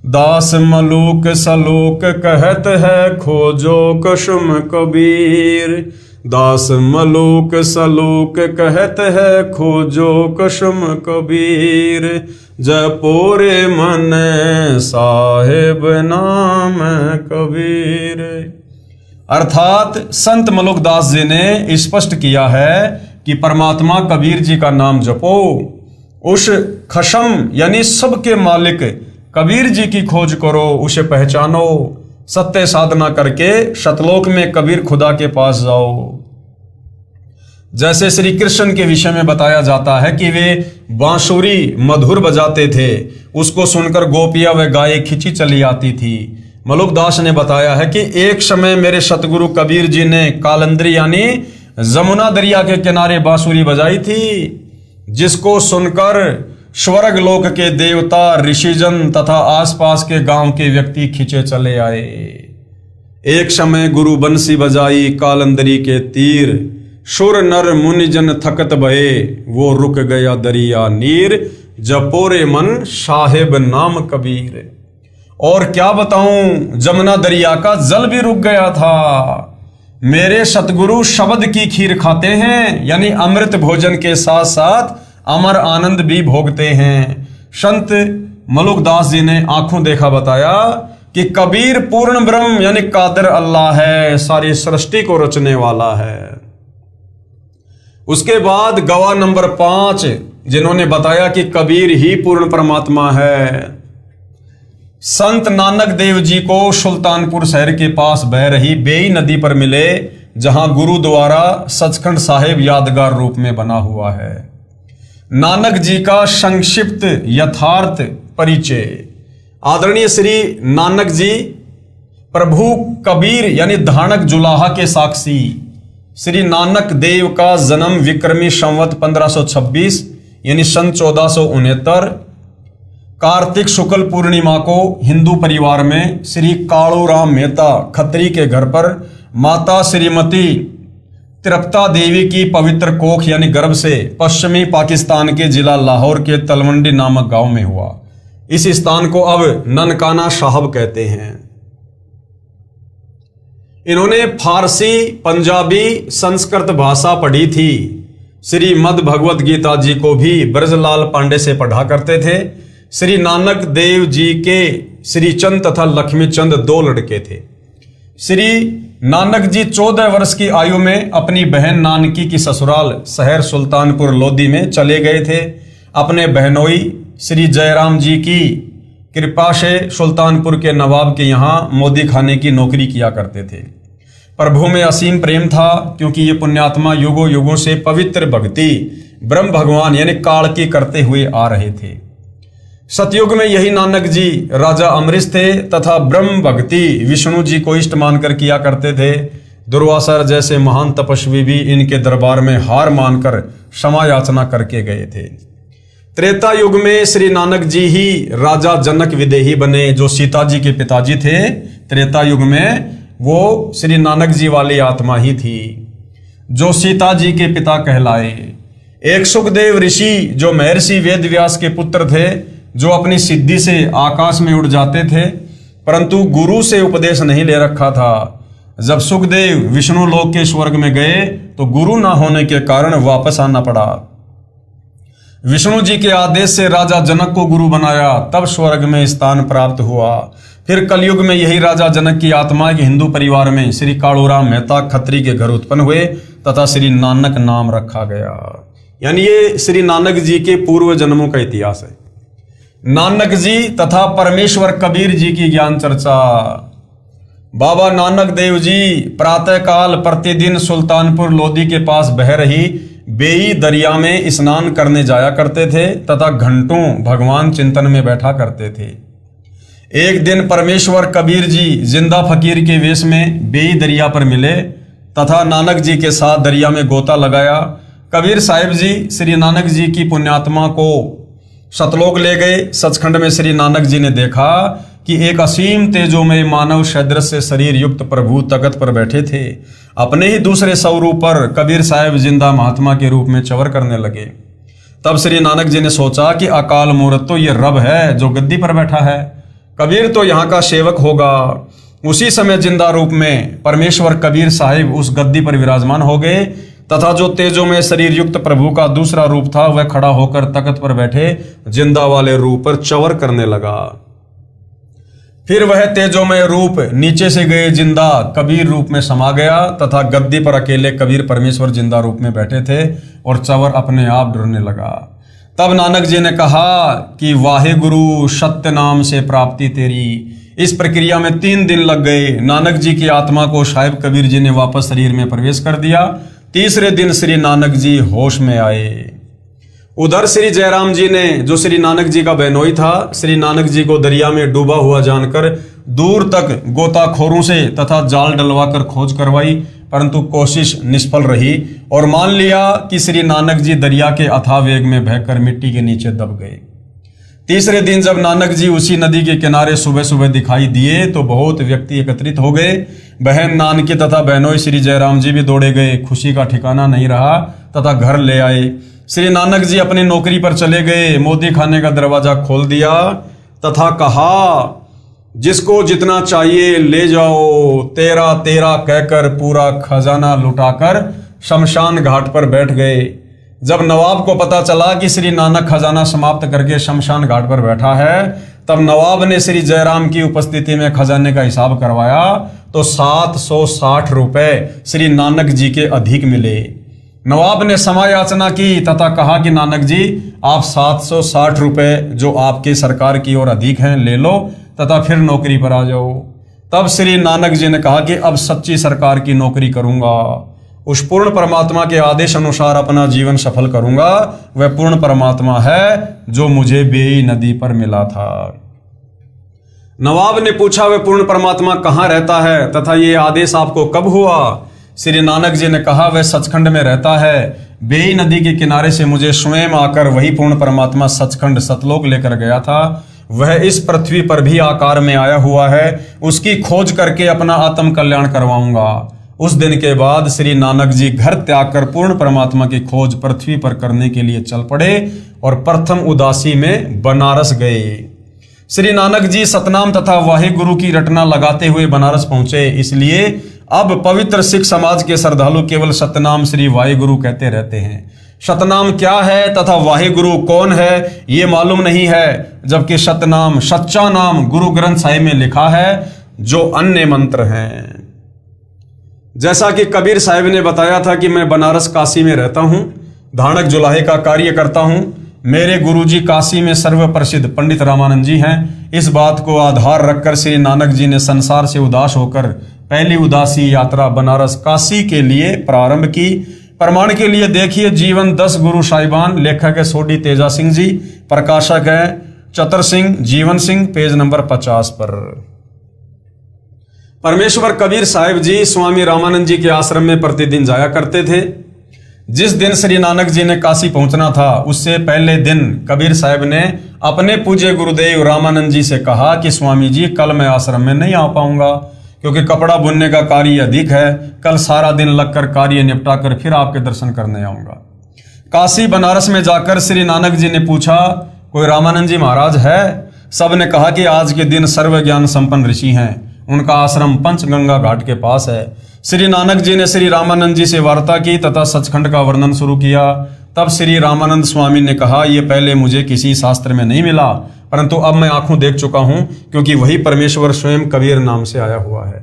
दास मलूक सलूक कहत है खोजो कुसुम कबीर, दास मलूक सलूक कहत है खोजो कुसुम कबीर। जपो रे मन साहिब नाम कबीर। अर्थात संत मलुकदास जी ने स्पष्ट किया है कि परमात्मा कबीर जी का नाम जपो, उस खशम यानी सबके मालिक कबीर जी की खोज करो, उसे पहचानो, सत्य साधना करके शतलोक में कबीर खुदा के पास जाओ। जैसे श्री कृष्ण के विषय में बताया जाता है कि वे बांसुरी मधुर बजाते थे, उसको सुनकर गोपियां व गायें खिंची चली आती थी। मलुकदास ने बताया है कि एक समय मेरे सतगुरु कबीर जी ने कालंदरी यानी जमुना दरिया के किनारे बांसुरी बजाई थी, जिसको सुनकर स्वर्ग लोक के देवता ऋषिजन तथा आसपास के गांव के व्यक्ति खिंचे चले आए। एक समय गुरु बंसी बजाई कालंदरी के तीर, सुर नर मुनिजन थकत भये वो रुक गया दरिया नीर। जपो रे मन साहेब नाम कबीर। और क्या बताऊं, जमुना दरिया का जल भी रुक गया था। मेरे सतगुरु शब्द की खीर खाते हैं, यानी अमृत भोजन के साथ साथ अमर आनंद भी भोगते हैं। संत मलुकदास जी ने आंखों देखा बताया कि कबीर पूर्ण ब्रह्म यानी कादिर अल्लाह है, सारी सृष्टि को रचने वाला है। उसके बाद गवाह नंबर 5 जिन्होंने बताया कि कबीर ही पूर्ण परमात्मा है, संत नानक देव जी को सुल्तानपुर शहर के पास बह रही बेई नदी पर मिले, जहां गुरु द्वारा सचखंड साहिब यादगार रूप में बना हुआ है। नानक जी का संक्षिप्त यथार्थ परिचय। आदरणीय श्री नानक जी प्रभु कबीर यानी धानक जुलाहा के साक्षी। श्री नानक देव का जन्म विक्रमी संवत 1526 यानी सन 1469 कार्तिक शुक्ल पूर्णिमा को हिंदू परिवार में श्री कालूराम मेहता खत्री के घर पर माता श्रीमती तिरपता देवी की पवित्र कोख यानी गर्भ से पश्चिमी पाकिस्तान के जिला लाहौर के तलवंडी नामक गांव में हुआ। इस स्थान को अब ननकाना साहब कहते हैं। इन्होंने फारसी, पंजाबी, संस्कृत भाषा पढ़ी थी। श्री मद भगवत गीता जी को भी ब्रजलाल पांडे से पढ़ा करते थे। श्री नानक देव जी के श्री चंद तथा लक्ष्मी चंद 2 लड़के थे। श्री नानक जी 14 वर्ष की आयु में अपनी बहन नानकी की ससुराल शहर सुल्तानपुर लोधी में चले गए थे। अपने बहनोई श्री जयराम जी की कृपा से सुल्तानपुर के नवाब के यहाँ मोदी खाने की नौकरी किया करते थे। प्रभु में असीम प्रेम था, क्योंकि ये पुण्यात्मा युगों युगों से पवित्र भक्ति ब्रह्म भगवान यानी काल की करते हुए आ रहे थे। सतयुग में यही नानक जी राजा अमरीश थे तथा ब्रह्म भक्ति विष्णु जी को इष्ट मानकर किया करते थे। दुर्वासा जैसे महान तपस्वी भी इनके दरबार में हार मानकर क्षमा याचना करके गए थे। त्रेता युग में श्री नानक जी ही राजा जनक विदेही बने, जो सीता जी के पिताजी थे। त्रेता युग में वो श्री नानक जी वाली आत्मा ही थी जो सीता जी के पिता कहलाए। एक सुखदेव ऋषि जो महर्षि वेद व्यास के पुत्र थे, जो अपनी सिद्धि से आकाश में उड़ जाते थे, परंतु गुरु से उपदेश नहीं ले रखा था। जब सुखदेव विष्णु लोक के स्वर्ग में गए तो गुरु ना होने के कारण वापस आना पड़ा। विष्णु जी के आदेश से राजा जनक को गुरु बनाया, तब स्वर्ग में स्थान प्राप्त हुआ। फिर कलयुग में यही राजा जनक की आत्मा के हिंदू परिवार में श्री कालूराम मेहता खत्री के घर उत्पन्न हुए तथा श्री नानक नाम रखा गया। यानी ये श्री नानक जी के पूर्व जन्मों का इतिहास है। नानक जी तथा परमेश्वर कबीर जी की ज्ञान चर्चा। बाबा नानक देव जी प्रातः काल प्रतिदिन सुल्तानपुर लोधी के पास बह रही बेई दरिया में स्नान करने जाया करते थे तथा घंटों भगवान चिंतन में बैठा करते थे। एक दिन परमेश्वर कबीर जी जिंदा फकीर के वेश में बेई दरिया पर मिले तथा नानक जी के साथ दरिया में गोता लगाया। कबीर साहिब जी श्री नानक जी की पुण्यात्मा को सतलोक ले गए। सचखंड में श्री नानक जी ने देखा कि एक असीम तेजोमय मानव सदृश से शरीर युक्त प्रभु तख्त पर बैठे थे। अपने ही दूसरे स्वरूप पर कबीर साहिब जिंदा महात्मा के रूप में चवर करने लगे। तब श्री नानक जी ने सोचा कि अकाल मूर्त तो ये रब है जो गद्दी पर बैठा है, कबीर तो यहाँ का सेवक होगा। उसी समय जिंदा रूप में परमेश्वर कबीर साहिब उस गद्दी पर विराजमान हो गए तथा जो तेजों में शरीर युक्त प्रभु का दूसरा रूप था वह खड़ा होकर तख्त पर बैठे जिंदा वाले रूप पर चवर करने लगा। फिर वह तेजोमय रूप नीचे से गए जिंदा कबीर रूप में समा गया तथा गद्दी पर अकेले कबीर परमेश्वर जिंदा रूप में बैठे थे और चवर अपने आप डरने लगा। तब नानक जी ने कहा कि वाहे गुरु सत्य नाम से प्राप्ति तेरी। इस प्रक्रिया में 3 दिन लग गए। नानक जी की आत्मा को साहिब कबीर जी ने वापस शरीर में प्रवेश कर दिया। तीसरे दिन श्री नानक जी होश में आए। उधर श्री जयराम जी ने, जो श्री नानक जी का बहनोई था, श्री नानक जी को दरिया में डूबा हुआ जानकर दूर तक गोताखोरों से तथा जाल डलवाकर खोज करवाई, परंतु कोशिश निष्फल रही और मान लिया कि श्री नानक जी दरिया के अथाह वेग में बहकर मिट्टी के नीचे दब गए। तीसरे दिन जब नानक जी उसी नदी के किनारे सुबह सुबह दिखाई दिए तो बहुत व्यक्ति एकत्रित हो गए। बहन नानकी तथा बहनोई श्री जयराम जी भी दौड़े गए। खुशी का ठिकाना नहीं रहा तथा घर ले आए। श्री नानक जी अपनी नौकरी पर चले गए। मोदी खाने का दरवाजा खोल दिया तथा कहा, जिसको जितना चाहिए ले जाओ। तेरा तेरा कहकर पूरा खजाना लुटाकर शमशान घाट पर बैठ गए। जब नवाब को पता चला कि श्री नानक खजाना समाप्त करके शमशान घाट पर बैठा है, तब नवाब ने श्री जयराम की उपस्थिति में खजाने का हिसाब करवाया तो 760 रुपए श्री नानक जी के अधिक मिले। नवाब ने क्षमा याचना की तथा कहा कि नानक जी, आप 760 रुपए जो आपकी सरकार की ओर अधिक हैं ले लो तथा फिर नौकरी पर आ जाओ। तब श्री नानक जी ने कहा कि अब सच्ची सरकार की नौकरी करूंगा, उस पूर्ण परमात्मा के आदेश अनुसार अपना जीवन सफल करूंगा। वह पूर्ण परमात्मा है जो मुझे बेई नदी पर मिला था। नवाब ने पूछा, वह पूर्ण परमात्मा कहाँ रहता है तथा ये आदेश आपको कब हुआ? श्री नानक जी ने कहा, वह सचखंड में रहता है। बेई नदी के किनारे से मुझे स्वयं आकर वही पूर्ण परमात्मा सचखंड सतलोक लेकर गया था। वह इस पृथ्वी पर भी आकार में आया हुआ है। उसकी खोज करके अपना आत्म कल्याण करवाऊंगा। उस दिन के बाद श्री नानक जी घर त्याग कर पूर्ण परमात्मा की खोज पृथ्वी पर करने के लिए चल पड़े और प्रथम उदासी में बनारस गए। श्री नानक जी सतनाम तथा वाहे गुरु की रटना लगाते हुए बनारस पहुंचे। इसलिए अब पवित्र सिख समाज के श्रद्धालु केवल सतनाम श्री वाहे गुरु कहते रहते हैं। सतनाम क्या है तथा वाहे गुरु कौन है ये मालूम नहीं है, जबकि सतनाम सच्चा नाम गुरु ग्रंथ साहिब में लिखा है जो अन्य मंत्र हैं। जैसा कि कबीर साहिब ने बताया था कि मैं बनारस काशी में रहता हूं, धानक जुलाहे का कार्य करता हूं। मेरे गुरुजी काशी में सर्व प्रसिद्ध पंडित रामानंद जी हैं। इस बात को आधार रखकर श्री नानक जी ने संसार से उदास होकर पहली उदासी यात्रा बनारस काशी के लिए प्रारंभ की। प्रमाण के लिए देखिए जीवन 10 गुरु साहिबान। लेखक है सोडी तेजा सिंह जी, प्रकाशक है चतर सिंह जीवन सिंह, पेज नंबर 50 पर। परमेश्वर कबीर साहिब जी स्वामी रामानंद जी के आश्रम में प्रतिदिन जाया करते थे। जिस दिन श्री नानक जी ने काशी पहुंचना था उससे पहले दिन कबीर साहब ने अपने पूज्य गुरुदेव रामानंद जी से कहा कि स्वामी जी कल मैं आश्रम में नहीं आ पाऊंगा क्योंकि कपड़ा बुनने का कार्य अधिक है। कल सारा दिन लगकर कार्य निपटा कर फिर आपके दर्शन करने आऊंगा। काशी बनारस में जाकर श्री नानक जी ने पूछा, कोई रामानंद जी महाराज है? सब ने कहा कि आज के दिन सर्व ज्ञान संपन्न ऋषि हैं, उनका आश्रम पंचगंगा घाट के पास है। श्री नानक जी ने श्री रामानंद जी से वार्ता की तथा सचखंड का वर्णन शुरू किया। तब श्री रामानंद स्वामी ने कहा, ये पहले मुझे किसी शास्त्र में नहीं मिला, परंतु अब मैं आंखों देख चुका हूं, क्योंकि वही परमेश्वर स्वयं कबीर नाम से आया हुआ है।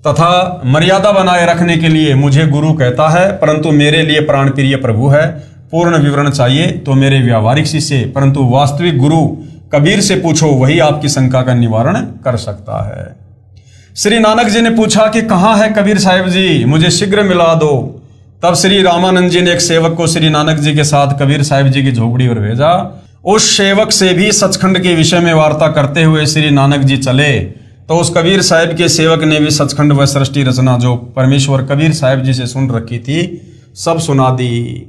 तथा मर्यादा बनाए रखने के लिए मुझे गुरु कहता है, परंतु मेरे लिए प्राण प्रिय प्रभु है। पूर्ण विवरण चाहिए तो मेरे व्यावहारिक शिष्य, परंतु वास्तविक गुरु कबीर से पूछो, वही आपकी शंका का निवारण कर सकता है। श्री नानक जी ने पूछा कि कहाँ है कबीर साहिब जी, मुझे शीघ्र मिला दो। तब श्री रामानंद जी ने एक सेवक को श्री नानक जी के साथ कबीर साहिब जी की झोपड़ी पर भेजा। उस सेवक से भी सचखंड के विषय में वार्ता करते हुए श्री नानक जी चले, तो उस कबीर साहिब के सेवक ने भी सचखंड व सृष्टि रचना जो परमेश्वर कबीर साहिब जी से सुन रखी थी सब सुना दी।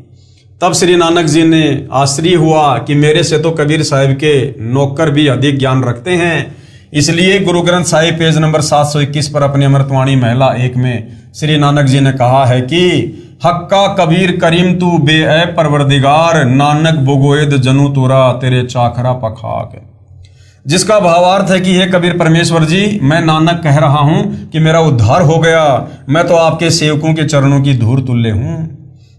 तब श्री नानक जी ने आश्चर्य हुआ कि मेरे से तो कबीर साहिब के नौकर भी अधिक ज्ञान रखते हैं। इसलिए गुरु ग्रंथ साहिब पेज नंबर 721 पर अपनी अमृतवाणी महिला 1 में श्री नानक जी ने कहा है कि हक्का कबीर करीम तू बे परवरदिगार, नानक बुगोएद जनु तुरा तेरे चाखरा पखाक। जिसका भावार्थ है कि हे कबीर परमेश्वर जी, मैं नानक कह रहा हूं कि मेरा उद्धार हो गया, मैं तो आपके सेवकों के चरणों की धूल तुल्य हूं।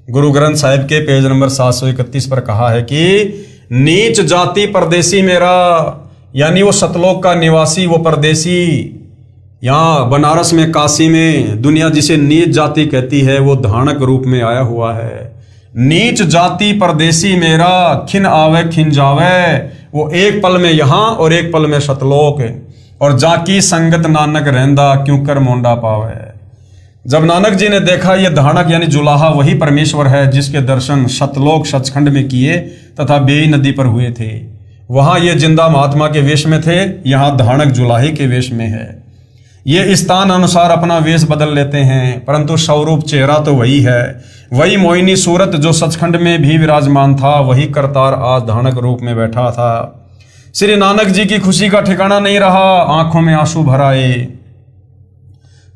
गुरु ग्रंथ साहिब के पेज नंबर 731 पर कहा है कि नीच जाति परदेसी मेरा, यानी वो सतलोक का निवासी, वो परदेसी यहाँ बनारस में काशी में दुनिया जिसे नीच जाति कहती है वो धानक रूप में आया हुआ है। नीच जाति परदेसी मेरा, खिन आवे खिन जावे, वो एक पल में यहाँ और एक पल में सतलोक, और जाकी संगत नानक रहंदा क्यों कर मोंडा पावे। जब नानक जी ने देखा ये धानक यानी जुलाहा वही परमेश्वर है जिसके दर्शन सतलोक सचखंड में किए तथा बेई नदी पर हुए थे, वहां ये जिंदा महात्मा के वेश में थे, यहाँ धानक जुलाहे के वेश में है। ये स्थान अनुसार अपना वेश बदल लेते हैं, परंतु स्वरूप चेहरा तो वही है। वही मोहिनी सूरत जो सचखंड में भी विराजमान था, वही करतार आज धानक रूप में बैठा था। श्री नानक जी की खुशी का ठिकाना नहीं रहा, आंखों में आंसू भर आए।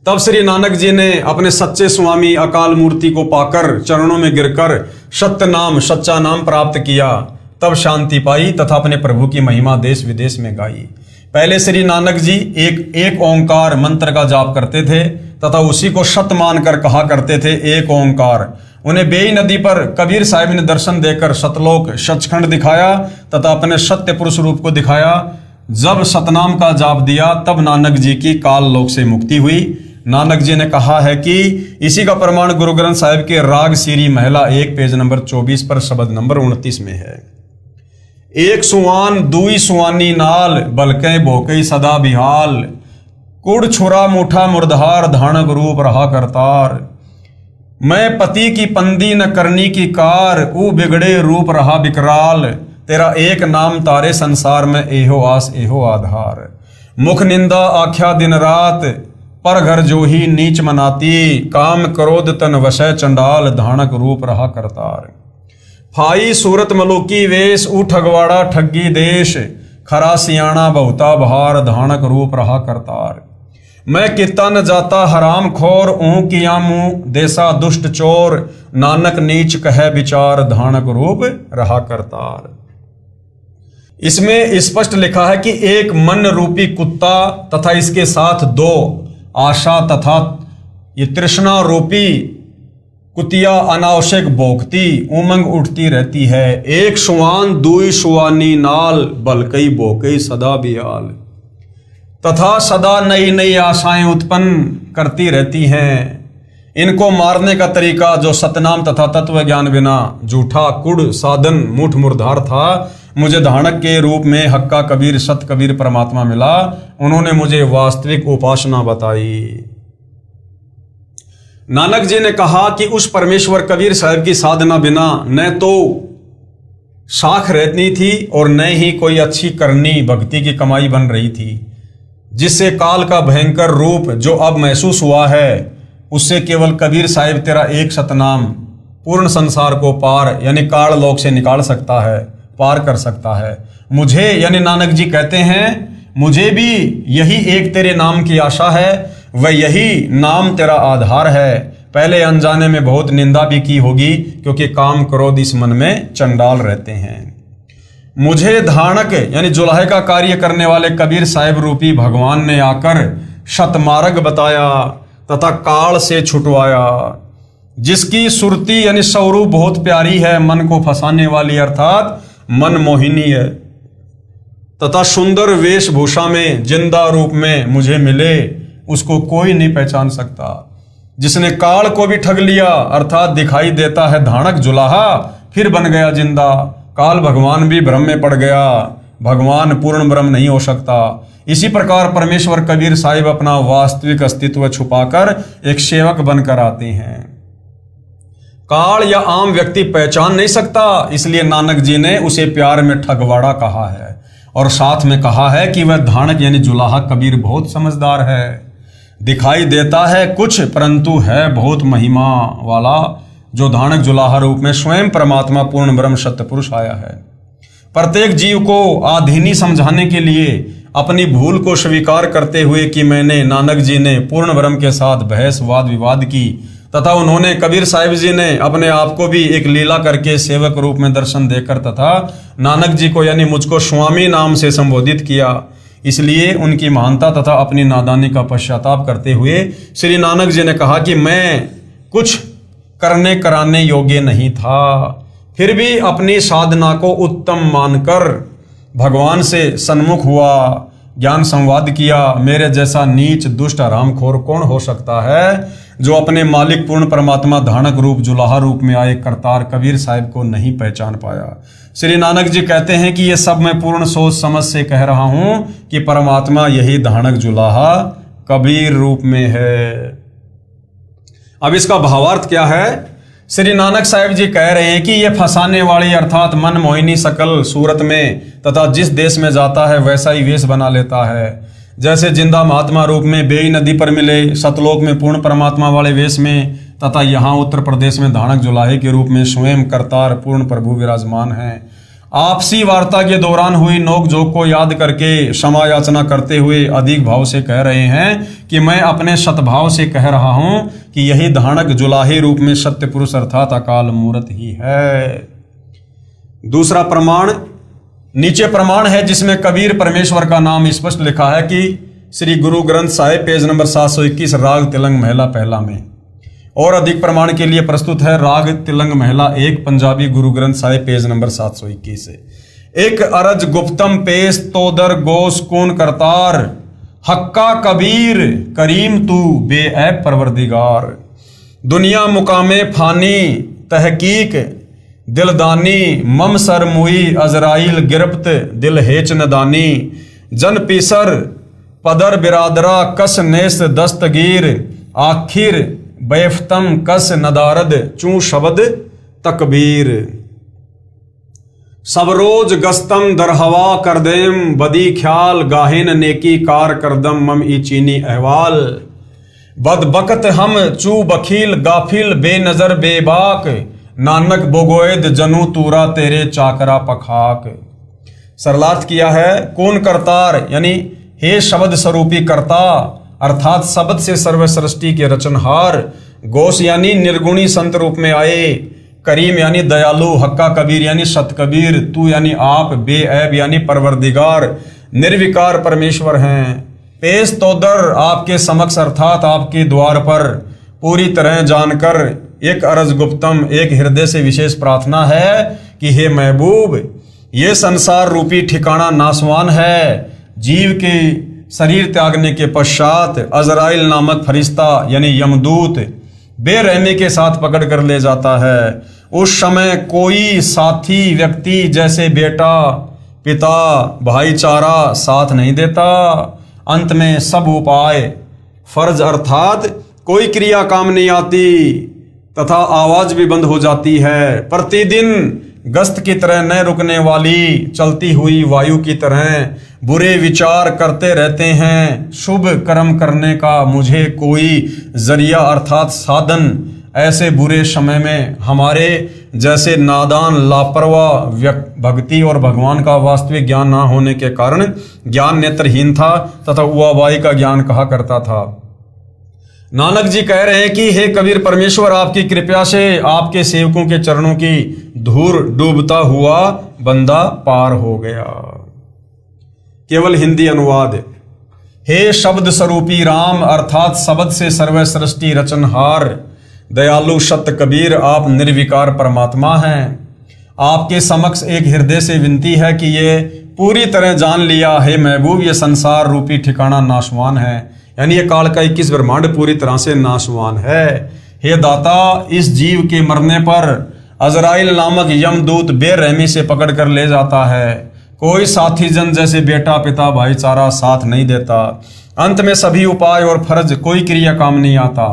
तब श्री नानक जी ने अपने सच्चे स्वामी अकाल मूर्ति को पाकर चरणों में गिरकर सत्य नाम सच्चा नाम प्राप्त किया। तब शांति पाई तथा अपने प्रभु की महिमा देश विदेश में गाई। पहले श्री नानक जी एक ओंकार मंत्र का जाप करते थे तथा उसी को सत्य मानकर कहा करते थे एक ओंकार। उन्हें बेई नदी पर कबीर साहिब ने दर्शन देकर सतलोक सचखंड दिखाया तथा अपने सत्य पुरुष रूप को दिखाया। जब सतनाम का जाप दिया तब नानक जी की काल लोक से मुक्ति हुई। नानक जी ने कहा है कि इसी का प्रमाण गुरु ग्रंथ साहिब के राग सीरी महिला 1 पेज नंबर 24 पर शब्द नंबर 29 में है। एक सुवान दुई सुवानी नाल, बलकै भोकई सदा बिहाल, कुड़ छुरा मुठा मुर्धार धानक रूप रहा करतार। मैं पति की पंदी न करनी की कार, ऊ बिगड़े रूप रहा विकराल, तेरा एक नाम तारे संसार में एहो आस एहो आधार। मुख निंदा आख्या दिन रात, पर घर जो ही नीच मनाती, काम क्रोध तन वशय चंडाल, धानक रूप रहा करतार। फाई सूरत मलुकी वेश, ऊ ठगवाड़ा ठगी देश, खरा सियाणा बहुता बहार, धानक रूप रहा करतार। मैं किता न जाता हराम खोर, ऊँ किया मुँह देसा दुष्ट चोर, नानक नीच कह विचार, धानक रूप रहा करतार। इसमें स्पष्ट लिखा है कि एक मन रूपी कुत्ता तथा इसके साथ 2 आशा तथा ये तृष्णा रूपी कुतिया अनावश्यक भोगती उमंग उठती रहती है। एक सुवान दुई सुवानी नाल, बलकई बोकई सदा बियाल, तथा सदा नई नई आशाएं उत्पन्न करती रहती हैं। इनको मारने का तरीका जो सतनाम तथा तत्व ज्ञान बिना झूठा कुड़ साधन मूठ मुर्धार था, मुझे धानक के रूप में हक्का कबीर सत कबीर परमात्मा मिला। उन्होंने मुझे वास्तविक उपासना बताई। नानक जी ने कहा कि उस परमेश्वर कबीर साहब की साधना बिना न तो साख रहती थी और न ही कोई अच्छी करनी भक्ति की कमाई बन रही थी, जिससे काल का भयंकर रूप जो अब महसूस हुआ है उससे केवल कबीर साहिब तेरा एक सतनाम पूर्ण संसार को पार यानी काल लोक से निकाल सकता है, पार कर सकता है। मुझे यानी नानक जी कहते हैं मुझे भी यही एक तेरे नाम की आशा है, वह यही नाम तेरा आधार है। पहले अनजाने में बहुत निंदा भी की होगी, क्योंकि काम क्रोध इस मन में चंडाल रहते हैं। मुझे धाणक यानी जुलाहे का कार्य करने वाले कबीर साहिब रूपी भगवान ने आकर शतमार्ग बताया तथा काल से छुटवाया। जिसकी सुरती यानी स्वरूप बहुत प्यारी है, मन को फंसाने वाली अर्थात मन मोहिनी है, तथा सुंदर वेशभूषा में जिंदा रूप में मुझे मिले, उसको कोई नहीं पहचान सकता। जिसने काल को भी ठग लिया अर्थात दिखाई देता है धाणक जुलाहा, फिर बन गया जिंदा। काल भगवान भी भ्रम में पड़ गया, भगवान पूर्ण ब्रह्म नहीं हो सकता। इसी प्रकार परमेश्वर कबीर साहिब अपना वास्तविक अस्तित्व छुपाकर एक सेवक बनकर आते हैं। काल या आम व्यक्ति पहचान नहीं सकता, इसलिए नानक जी ने उसे प्यार में ठगवाड़ा कहा है, और साथ में कहा है कि वह धाणक यानी जुलाहा कबीर बहुत समझदार है। दिखाई देता है कुछ परंतु है बहुत महिमा वाला, जो धाणक जुलाहा रूप में स्वयं परमात्मा पूर्ण ब्रह्म सत्य पुरुष आया है। प्रत्येक जीव को आधीनी समझाने के लिए अपनी भूल को स्वीकार करते हुए कि मैंने नानक जी ने पूर्ण ब्रह्म के साथ बहस वाद विवाद की, तथा उन्होंने कबीर साहिब जी ने अपने आप को भी एक लीला करके सेवक रूप में दर्शन देकर तथा नानक जी को यानी मुझको स्वामी नाम से संबोधित किया। इसलिए उनकी महानता तथा अपनी नादानी का पश्चाताप करते हुए श्री नानक जी ने कहा कि मैं कुछ करने कराने योग्य नहीं था, फिर भी अपनी साधना को उत्तम मानकर भगवान से सन्मुख हुआ, ज्ञान संवाद किया। मेरे जैसा नीच दुष्ट हरामखोर कौन हो सकता है, जो अपने मालिक पूर्ण परमात्मा धाणक रूप जुलाहा रूप में आए करतार कबीर साहिब को नहीं पहचान पाया। श्री नानक जी कहते हैं कि ये सब मैं पूर्ण सोच समझ से कह रहा हूं कि परमात्मा यही धाणक जुलाहा कबीर रूप में है। अब इसका भावार्थ क्या है? श्री नानक साहिब जी कह रहे हैं कि ये फंसाने वाली अर्थात मन मोहिनी सकल सूरत में तथा जिस देश में जाता है वैसा ही वेश बना लेता है। जैसे जिंदा महात्मा रूप में बेई नदी पर मिले, सतलोक में पूर्ण परमात्मा वाले वेश में, तथा यहाँ उत्तर प्रदेश में धाणक जुलाहे के रूप में स्वयं करतार पूर्ण प्रभु विराजमान हैं। आपसी वार्ता के दौरान हुई नोकझोंक को याद करके क्षमा याचना करते हुए अधिक भाव से कह रहे हैं कि मैं अपने सतभाव से कह रहा हूं कि यही धाणक जुलाहे रूप में सत्य पुरुष अर्थात अकाल मूर्त ही है। दूसरा प्रमाण, नीचे प्रमाण है जिसमें कबीर परमेश्वर का नाम स्पष्ट लिखा है कि श्री गुरु ग्रंथ साहिब पेज नंबर 721 राग तिलंग महला पहला में। और अधिक प्रमाण के लिए प्रस्तुत है राग तिलंग महला 1 पंजाबी गुरु ग्रंथ साहिब पेज नंबर 721 से। एक अरज गुप्तम पेश तोदर गोस कौन करतार, हक्का कबीर करीम तू बेऐब परवरदिगार। दुनिया मुकामे फानी तहकीक दिलदानी, मम सर मुई अजराइल गिरफ्त दिल हेच नदानी। जन पीसर पदर बिरादरा कस नेस दस्तगीर, आखिर बैफ्तम कस नदारद चू शब्द तकबीर। सब रोज गस्तम दरहवा करदेम, बदी ख्याल गाहिन नेकी कार करदम मम ई चीनी अहवाल। बदबकत हम चू बखील गाफिल बेनजर बेबाक, नानक बोगोयद जनू तूरा तेरे चाकरा पखाक। सरलार्थ किया है कौन करतार यानी हे शब्द स्वरूपी कर्ता अर्थात शब्द से सर्व सृष्टि के रचनहार। गोस यानी निर्गुणी संत रूप में आए। करीम यानी दयालु। हक्का कबीर यानी सत कबीर। तू यानी आप। बेऐब यानी परवरदिगार निर्विकार परमेश्वर हैं। पेश तोदर आपके समक्ष अर्थात आपके द्वार पर पूरी तरह जानकर एक अरज गुप्तम एक हृदय से विशेष प्रार्थना है कि हे महबूब, ये संसार रूपी ठिकाना नासवान है। जीव के शरीर त्यागने के पश्चात अजराइल नामक फरिश्ता यानी यमदूत बेरहमी के साथ पकड़ कर ले जाता है। उस समय कोई साथी व्यक्ति जैसे बेटा, पिता, भाईचारा साथ नहीं देता। अंत में सब उपाय फर्ज अर्थात कोई क्रिया काम नहीं आती तथा आवाज भी बंद हो जाती है। प्रतिदिन गस्त की तरह न रुकने वाली चलती हुई वायु की तरह बुरे विचार करते रहते हैं। शुभ कर्म करने का मुझे कोई जरिया अर्थात साधन ऐसे बुरे समय में हमारे जैसे नादान लापरवाह भक्ति और भगवान का वास्तविक ज्ञान ना होने के कारण ज्ञान नेत्रहीन था तथा उआबाई का ज्ञान कहा करता था। नानक जी कह रहे हैं कि हे कबीर परमेश्वर, आपकी कृपा से आपके सेवकों के चरणों की धूल डूबता हुआ बंदा पार हो गया। केवल हिंदी अनुवाद। हे शब्द स्वरूपी राम अर्थात शब्द से सर्व सृष्टि रचनहार दयालु सत्य कबीर, आप निर्विकार परमात्मा हैं। आपके समक्ष एक हृदय से विनती है कि ये पूरी तरह जान लिया है महबूब, ये संसार रूपी ठिकाना नाशवान है, यानी ये काल का 21 ब्रह्मांड पूरी तरह से नाशवान है। हे दाता, इस जीव के मरने पर अजराइल नामक यमदूत बेरहमी से पकड़ कर ले जाता है। कोई साथी जन जैसे बेटा पिता भाईचारा साथ नहीं देता। अंत में सभी उपाय और फर्ज कोई क्रिया काम नहीं आता।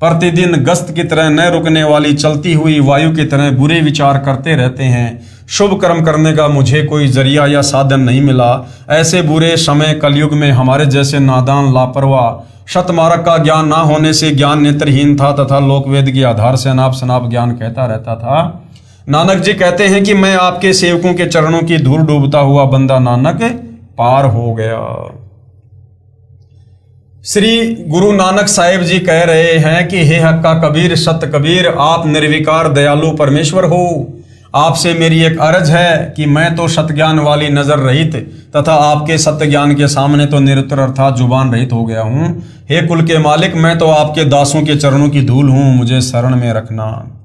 प्रतिदिन गस्त की तरह न रुकने वाली चलती हुई वायु की तरह बुरे विचार करते रहते हैं। शुभ कर्म करने का मुझे कोई जरिया या साधन नहीं मिला। ऐसे बुरे समय कलयुग में हमारे जैसे नादान लापरवाह शतमार्ग का ज्ञान ना होने से ज्ञान नेत्रहीन था तथा लोकवेद के आधार से अनाप शनाप ज्ञान कहता रहता था। नानक जी कहते हैं कि मैं आपके सेवकों के चरणों की धूल डूबता हुआ बंदा नानक पार हो गया। श्री गुरु नानक साहिब जी कह रहे हैं कि हे हक्का कबीर सत्य कबीर, आप निर्विकार दयालु परमेश्वर हो। आपसे मेरी एक अर्ज है कि मैं तो सत्ज्ञान वाली नजर रहित तथा आपके सत्य ज्ञान के सामने तो निरुत्तर अर्थात जुबान रहित हो गया हूँ। हे कुल के मालिक, मैं तो आपके दासों के चरणों की धूल हूँ, मुझे शरण में रखना।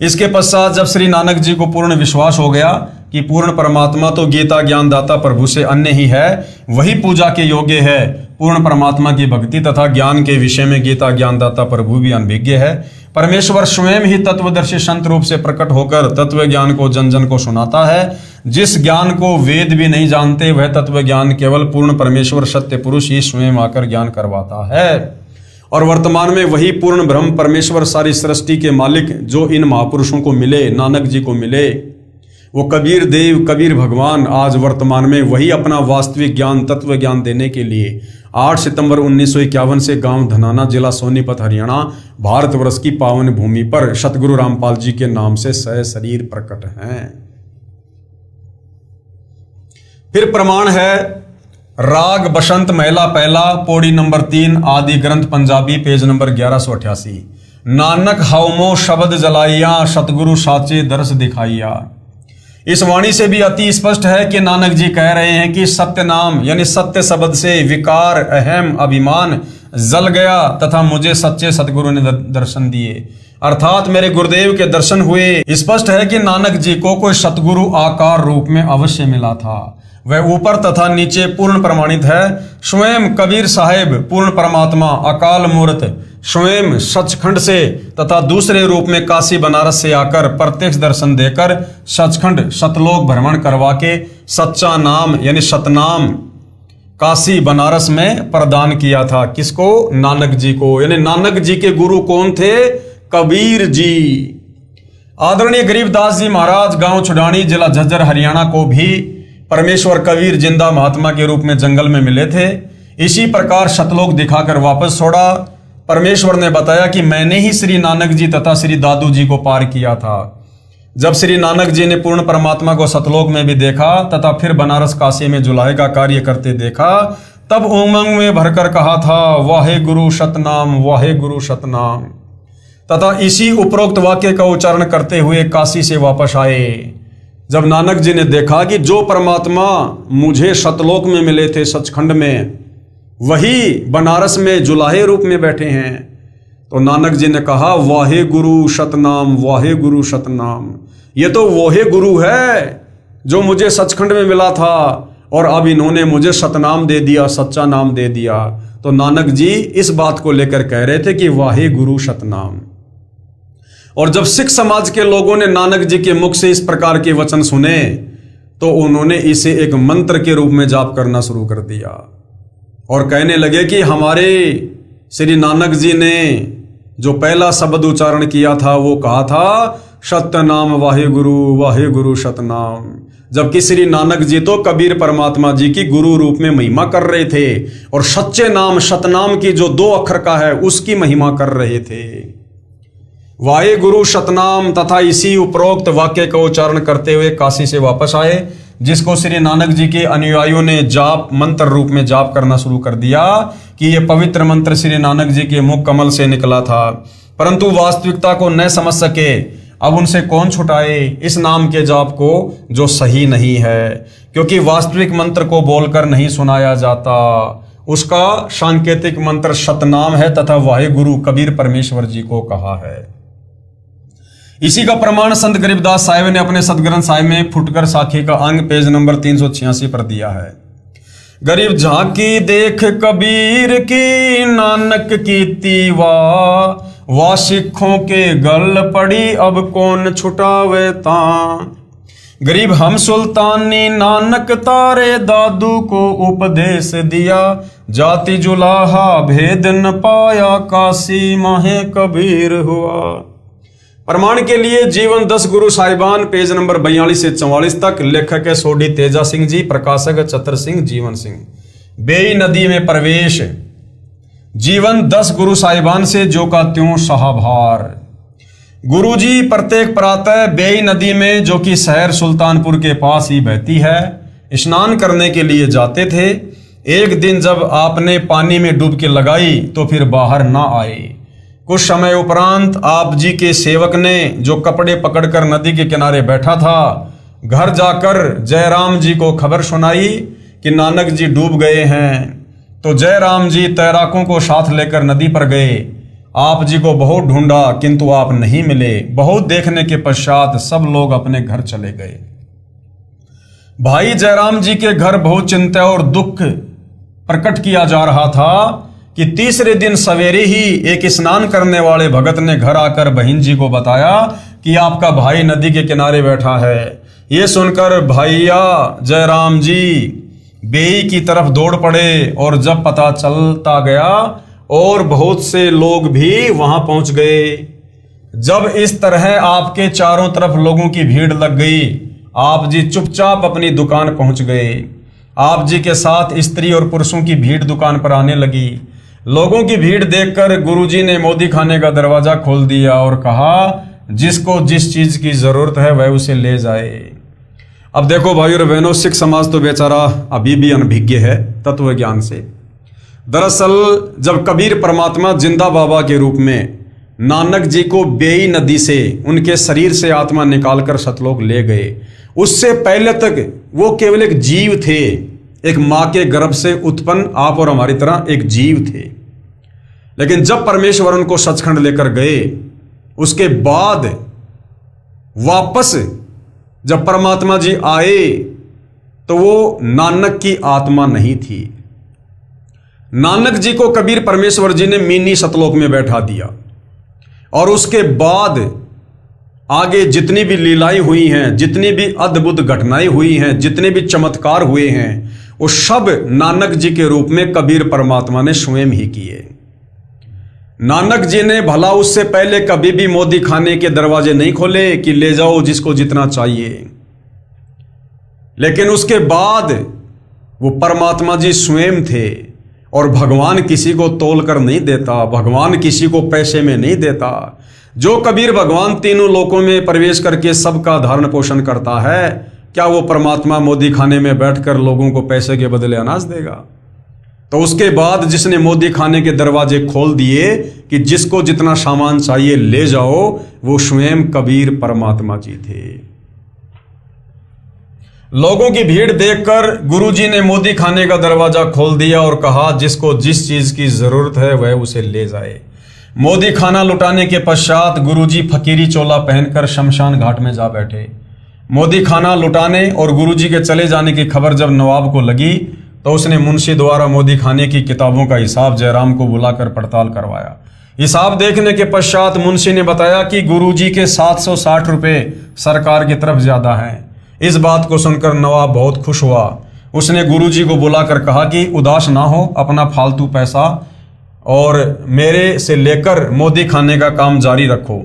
इसके पश्चात जब श्री नानक जी को पूर्ण विश्वास हो गया कि पूर्ण परमात्मा तो गीता ज्ञानदाता प्रभु से अन्य ही है, वही पूजा के योग्य है। पूर्ण परमात्मा की भक्ति तथा ज्ञान के विषय में गीता ज्ञानदाता प्रभु भी अनभिज्ञ है। परमेश्वर स्वयं ही तत्वदर्शी संत रूप से प्रकट होकर तत्व ज्ञान को जन जन को सुनाता है। जिस ज्ञान को वेद भी नहीं जानते वह तत्व ज्ञान केवल पूर्ण परमेश्वर सत्य पुरुष ही स्वयं आकर ज्ञान करवाता है। और वर्तमान में वही पूर्ण ब्रह्म परमेश्वर सारी सृष्टि के मालिक जो इन महापुरुषों को मिले, नानक जी को मिले, वो कबीर देव कबीर भगवान आज वर्तमान में वही अपना वास्तविक ज्ञान तत्व ज्ञान देने के लिए 8 सितंबर 1951 से गांव धनाना जिला सोनीपत हरियाणा भारतवर्ष की पावन भूमि पर सतगुरु रामपाल जी के नाम से सशरीर प्रकट हैं। फिर प्रमाण है राग बसंत महिला पहला पौड़ी नंबर 3 आदि ग्रंथ पंजाबी पेज नंबर 1188। नानक हवमो शब्द जलाइया सतगुरु साचे दर्श दिखाइया। इस वाणी से भी अति स्पष्ट है कि नानक जी कह रहे हैं कि सत्य नाम यानी सत्य शब्द से विकार अहम अभिमान जल गया तथा मुझे सच्चे सतगुरु ने दर्शन दिए, अर्थात मेरे गुरुदेव के दर्शन हुए। स्पष्ट है कि नानक जी को कोई सतगुरु आकार रूप में अवश्य मिला था। वह ऊपर तथा नीचे पूर्ण प्रमाणित है। स्वयं कबीर साहेब पूर्ण परमात्मा अकाल मूर्त स्वयं सचखंड से तथा दूसरे रूप में काशी बनारस से आकर प्रत्यक्ष दर्शन देकर सचखंड सतलोक भ्रमण करवा के सच्चा नाम यानी सतनाम काशी बनारस में प्रदान किया था। किसको? नानक जी को। यानी नानक जी के गुरु कौन थे? कबीर जी। आदरणीय गरीबदास जी महाराज गांव छुडानी जिला झज्जर हरियाणा को भी परमेश्वर कबीर जिंदा महात्मा के रूप में जंगल में मिले थे। इसी प्रकार सतलोक दिखाकर वापस छोड़ा। परमेश्वर ने बताया कि मैंने ही श्री नानक जी तथा श्री दादू जी को पार किया था। जब श्री नानक जी ने पूर्ण परमात्मा को सतलोक में भी देखा तथा फिर बनारस काशी में जुलाहे का कार्य करते देखा, तब उमंग में भरकर कहा था वाहे गुरु सतनाम वाहे गुरु सतनाम, तथा इसी उपरोक्त वाक्य का उच्चारण करते हुए काशी से वापस आए। जब नानक जी ने देखा कि जो परमात्मा मुझे सतलोक में मिले थे सचखंड में, वही बनारस में जुलाहे रूप में बैठे हैं, तो नानक जी ने कहा वाहे गुरु सतनाम वाहे गुरु सतनाम। ये तो वही गुरु है जो मुझे सचखंड में मिला था और अब इन्होंने मुझे सतनाम दे दिया, सच्चा नाम दे दिया। तो नानक जी इस बात को लेकर कह रहे थे कि वाहे गुरु सतनाम। और जब सिख समाज के लोगों ने नानक जी के मुख से इस प्रकार के वचन सुने तो उन्होंने इसे एक मंत्र के रूप में जाप करना शुरू कर दिया और कहने लगे कि हमारे श्री नानक जी ने जो पहला शब्द उच्चारण किया था वो कहा था सतनाम वाहे गुरु सतनाम, जबकि श्री नानक जी तो कबीर परमात्मा जी की गुरु रूप में महिमा कर रहे थे और सच्चे नाम सतनाम की जो 2 अक्षर का है उसकी महिमा कर रहे थे। वाहे गुरु शतनाम तथा इसी उपरोक्त वाक्य का उच्चारण करते हुए काशी से वापस आए, जिसको श्री नानक जी के अनुयायियों ने जाप मंत्र रूप में जाप करना शुरू कर दिया कि यह पवित्र मंत्र श्री नानक जी के मुख कमल से निकला था। परंतु वास्तविकता को न समझ सके। अब उनसे कौन छुटाए इस नाम के जाप को जो सही नहीं है, क्योंकि वास्तविक मंत्र को बोलकर नहीं सुनाया जाता। उसका सांकेतिक मंत्र शतनाम है तथा वाहे गुरु कबीर परमेश्वर जी को कहा है। इसी का प्रमाण संत गरीबदास साहिब ने अपने सदग्रंथ साहिब में फुटकर साखी का अंग पेज नंबर 386 पर दिया है। गरीब झांकी देख कबीर की नानक की तीवा, वा सिखों के गल पड़ी अब कौन छुटावे ता। गरीब हम सुल्तानी नानक तारे दादू को उपदेश दिया, जाति जुलाहा भेद न पाया काशी माहे कबीर हुआ। प्रमाण के लिए जीवन 10 गुरु साहिबान पेज नंबर 42 से 44 तक। लेखक है सोडी तेजा सिंह जी, प्रकाशक चतर सिंह जीवन सिंह। बेई नदी में प्रवेश। जीवन 10 गुरु साहिबान से जो का त्यों सहाभार। गुरु जी प्रत्येक प्रातः बेई नदी में, जो कि शहर सुल्तानपुर के पास ही बहती है, स्नान करने के लिए जाते थे। एक दिन जब आपने पानी में डुबकी लगाई तो फिर बाहर ना आए। कुछ समय उपरांत आप जी के सेवक ने, जो कपड़े पकड़कर नदी के किनारे बैठा था, घर जाकर जयराम जी को खबर सुनाई कि नानक जी डूब गए हैं। तो जयराम जी तैराकों को साथ लेकर नदी पर गए। आप जी को बहुत ढूंढा किंतु आप नहीं मिले। बहुत देखने के पश्चात सब लोग अपने घर चले गए। भाई जयराम जी के घर बहुत चिंता और दुख प्रकट किया जा रहा था कि तीसरे दिन सवेरे ही एक स्नान करने वाले भगत ने घर आकर बहन जी को बताया कि आपका भाई नदी के किनारे बैठा है। ये सुनकर भैया जयराम जी बेई की तरफ दौड़ पड़े और जब पता चलता गया और बहुत से लोग भी वहां पहुंच गए। जब इस तरह आपके चारों तरफ लोगों की भीड़ लग गई, आप जी चुपचाप अपनी दुकान पहुंच गए। आप जी के साथ स्त्री और पुरुषों की भीड़ दुकान पर आने लगी। लोगों की भीड़ देखकर गुरुजी ने मोदी खाने का दरवाजा खोल दिया और कहा, जिसको जिस चीज की जरूरत है वह उसे ले जाए। अब देखो भाई और बहनों, सिख समाज तो बेचारा अभी भी अनभिज्ञ है तत्व ज्ञान से। दरअसल जब कबीर परमात्मा जिंदा बाबा के रूप में नानक जी को बेई नदी से उनके शरीर से आत्मा निकालकर सतलोक ले गए, उससे पहले तक वो केवल एक जीव थे, एक मां के गर्भ से उत्पन्न आप और हमारी तरह एक जीव थे। लेकिन जब परमेश्वर उनको सचखंड लेकर गए, उसके बाद वापस जब परमात्मा जी आए तो वो नानक की आत्मा नहीं थी। नानक जी को कबीर परमेश्वर जी ने मिनी सतलोक में बैठा दिया और उसके बाद आगे जितनी भी लीलाएं हुई हैं, जितनी भी अद्भुत घटनाएं हुई हैं, जितने भी चमत्कार हुए हैं, वो सब नानक जी के रूप में कबीर परमात्मा ने स्वयं ही किए। नानक जी ने भला उससे पहले कभी भी मोदी खाने के दरवाजे नहीं खोले कि ले जाओ जिसको जितना चाहिए, लेकिन उसके बाद वो परमात्मा जी स्वयं थे। और भगवान किसी को तोल कर नहीं देता, भगवान किसी को पैसे में नहीं देता। जो कबीर भगवान तीनों लोकों में प्रवेश करके सबका धारण पोषण करता है, क्या वो परमात्मा मोदी खाने में बैठकर लोगों को पैसे के बदले अनाज देगा? तो उसके बाद जिसने मोदी खाने के दरवाजे खोल दिए कि जिसको जितना सामान चाहिए ले जाओ, वो स्वयं कबीर परमात्मा जी थे। लोगों की भीड़ देखकर गुरुजी ने मोदी खाने का दरवाजा खोल दिया और कहा, जिसको जिस चीज की जरूरत है वह उसे ले जाए। मोदी खाना लुटाने के पश्चात गुरुजी फकीरी चोला पहनकर शमशान घाट में जा बैठे। मोदी खाना लुटाने और गुरुजी के चले जाने की खबर जब नवाब को लगी तो उसने मुंशी द्वारा मोदी खाने की किताबों का हिसाब जयराम को बुलाकर पड़ताल करवाया। हिसाब देखने के पश्चात मुंशी ने बताया कि गुरुजी के 760 रुपये सरकार की तरफ ज्यादा हैं। इस बात को सुनकर नवाब बहुत खुश हुआ। उसने गुरुजी को बुलाकर कहा कि उदास ना हो, अपना फालतू पैसा और मेरे से लेकर मोदी खाने का काम जारी रखो।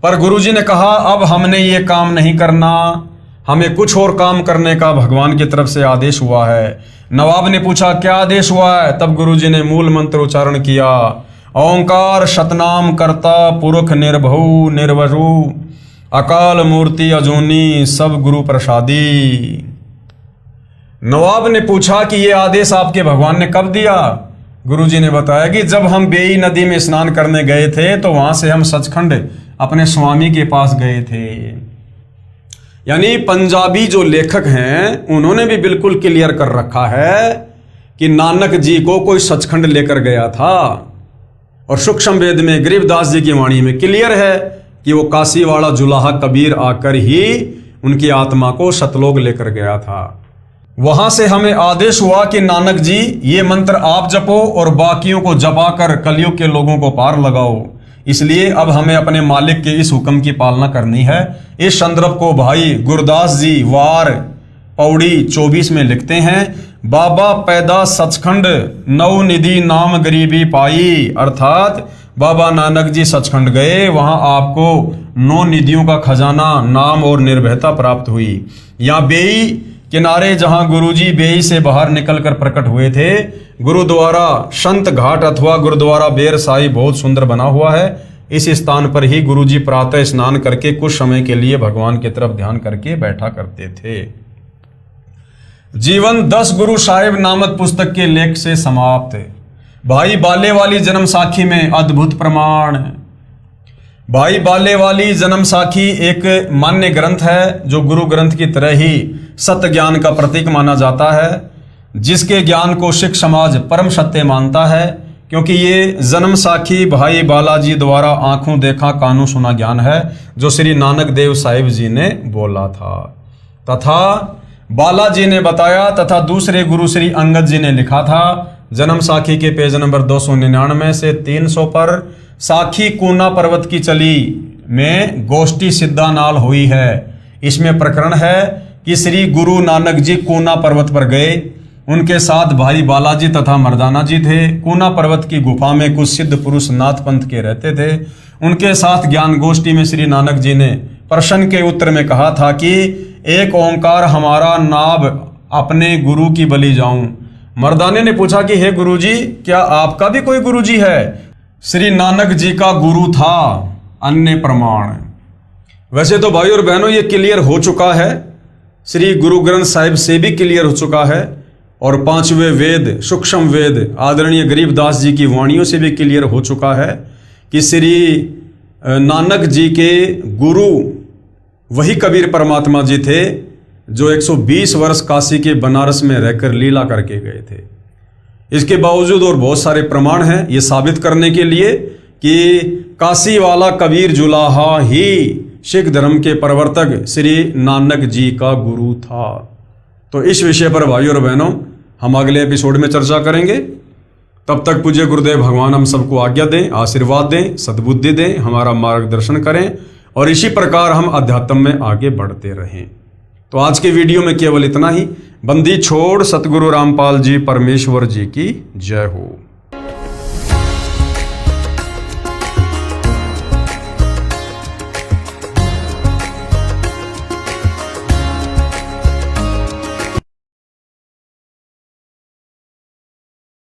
पर गुरुजी ने कहा, अब हमने ये काम नहीं करना, हमें कुछ और काम करने का भगवान की तरफ से आदेश हुआ है। नवाब ने पूछा, क्या आदेश हुआ है? तब गुरुजी ने मूल मंत्र उच्चारण किया ओंकार सतनाम करता पुरख निर्भउ निर्वरु अकाल मूर्ति अजूनी सब गुरु प्रसादी। नवाब ने पूछा कि ये आदेश आपके भगवान ने कब दिया? गुरुजी ने बताया कि जब हम बेई नदी में स्नान करने गए थे तो वहां से हम सचखंड अपने स्वामी के पास गए थे। यानी पंजाबी जो लेखक हैं उन्होंने भी बिल्कुल क्लियर कर रखा है कि नानक जी को कोई सचखंड लेकर गया था। और सूक्ष्म वेद में गरीबदास जी की वाणी में क्लियर है कि वो काशी वाला जुलाहा कबीर आकर ही उनकी आत्मा को सतलोक लेकर गया था। वहां से हमें आदेश हुआ कि नानक जी ये मंत्र आप जपो और बाकियों को जपा कर कलयुग के लोगों को पार लगाओ। इसलिए अब हमें अपने मालिक के इस हुक्म की पालना करनी है। इस संदर्भ को भाई गुरदास जी वार पौड़ी 24 में लिखते हैं, बाबा पैदा सचखंड नौ निधि नाम गरीबी पाई। अर्थात बाबा नानक जी सचखंड गए, वहां आपको 9 निधियों का खजाना नाम और निर्भयता प्राप्त हुई। यहाँ बेई किनारे जहां गुरुजी बेई से बाहर निकलकर प्रकट हुए थे, गुरुद्वारा संत घाट अथवा गुरुद्वारा बेर साई बहुत सुंदर बना हुआ है। इस स्थान पर ही गुरुजी प्रातः स्नान करके कुछ समय के लिए भगवान की तरफ ध्यान करके बैठा करते थे। जीवन 10 गुरु साहिब नामक पुस्तक के लेख से समाप्त। भाई बाले वाली जन्म साखी में अद्भुत प्रमाण। भाई बाले वाली जन्म साखी एक मान्य ग्रंथ है जो गुरु ग्रंथ की तरह ही सत्य ज्ञान का प्रतीक माना जाता है, जिसके ज्ञान को सिख समाज परम सत्य मानता है, क्योंकि ये जन्म साखी भाई बालाजी द्वारा आंखों देखा कानों सुना ज्ञान है जो श्री नानक देव साहिब जी ने बोला था तथा बालाजी ने बताया तथा दूसरे गुरु श्री अंगद जी ने लिखा था। जन्म साखी के पेज नंबर 299 से 300 पर साखी कूना पर्वत की चली में गोष्ठी सिद्धानाल हुई है। इसमें प्रकरण है कि श्री गुरु नानक जी कूना पर्वत पर गए, उनके साथ भाई बालाजी तथा मर्दाना जी थे। कूना पर्वत की गुफा में कुछ सिद्ध पुरुष नाथ पंथ के रहते थे। उनके साथ ज्ञान गोष्ठी में श्री नानक जी ने प्रश्न के उत्तर में कहा था कि एक ओंकार हमारा नाभ अपने गुरु की बलि जाऊं। मर्दाने ने पूछा कि हे गुरुजी, क्या आपका भी कोई गुरुजी है? श्री नानक जी का गुरु था। अन्य प्रमाण। वैसे तो भाई और बहनों ये क्लियर हो चुका है, श्री गुरु ग्रंथ साहिब से भी क्लियर हो चुका है और 5वें वेद सूक्ष्म वेद आदरणीय गरीबदास जी की वाणियों से भी क्लियर हो चुका है कि श्री नानक जी के गुरु वही कबीर परमात्मा जी थे जो 120 वर्ष काशी के बनारस में रहकर लीला करके गए थे। इसके बावजूद और बहुत सारे प्रमाण हैं ये साबित करने के लिए कि काशी वाला कबीर जुलाहा ही सिख धर्म के प्रवर्तक श्री नानक जी का गुरु था। तो इस विषय पर भाइयों और बहनों हम अगले एपिसोड में चर्चा करेंगे। तब तक पूज्य गुरुदेव भगवान हम सबको आज्ञा दें, आशीर्वाद दें, सद्बुद्धि दें, हमारा मार्गदर्शन करें और इसी प्रकार हम अध्यात्म में आगे बढ़ते रहें। तो आज के वीडियो में केवल इतना ही। बंदी छोड़ सतगुरु रामपाल जी परमेश्वर जी की जय हो।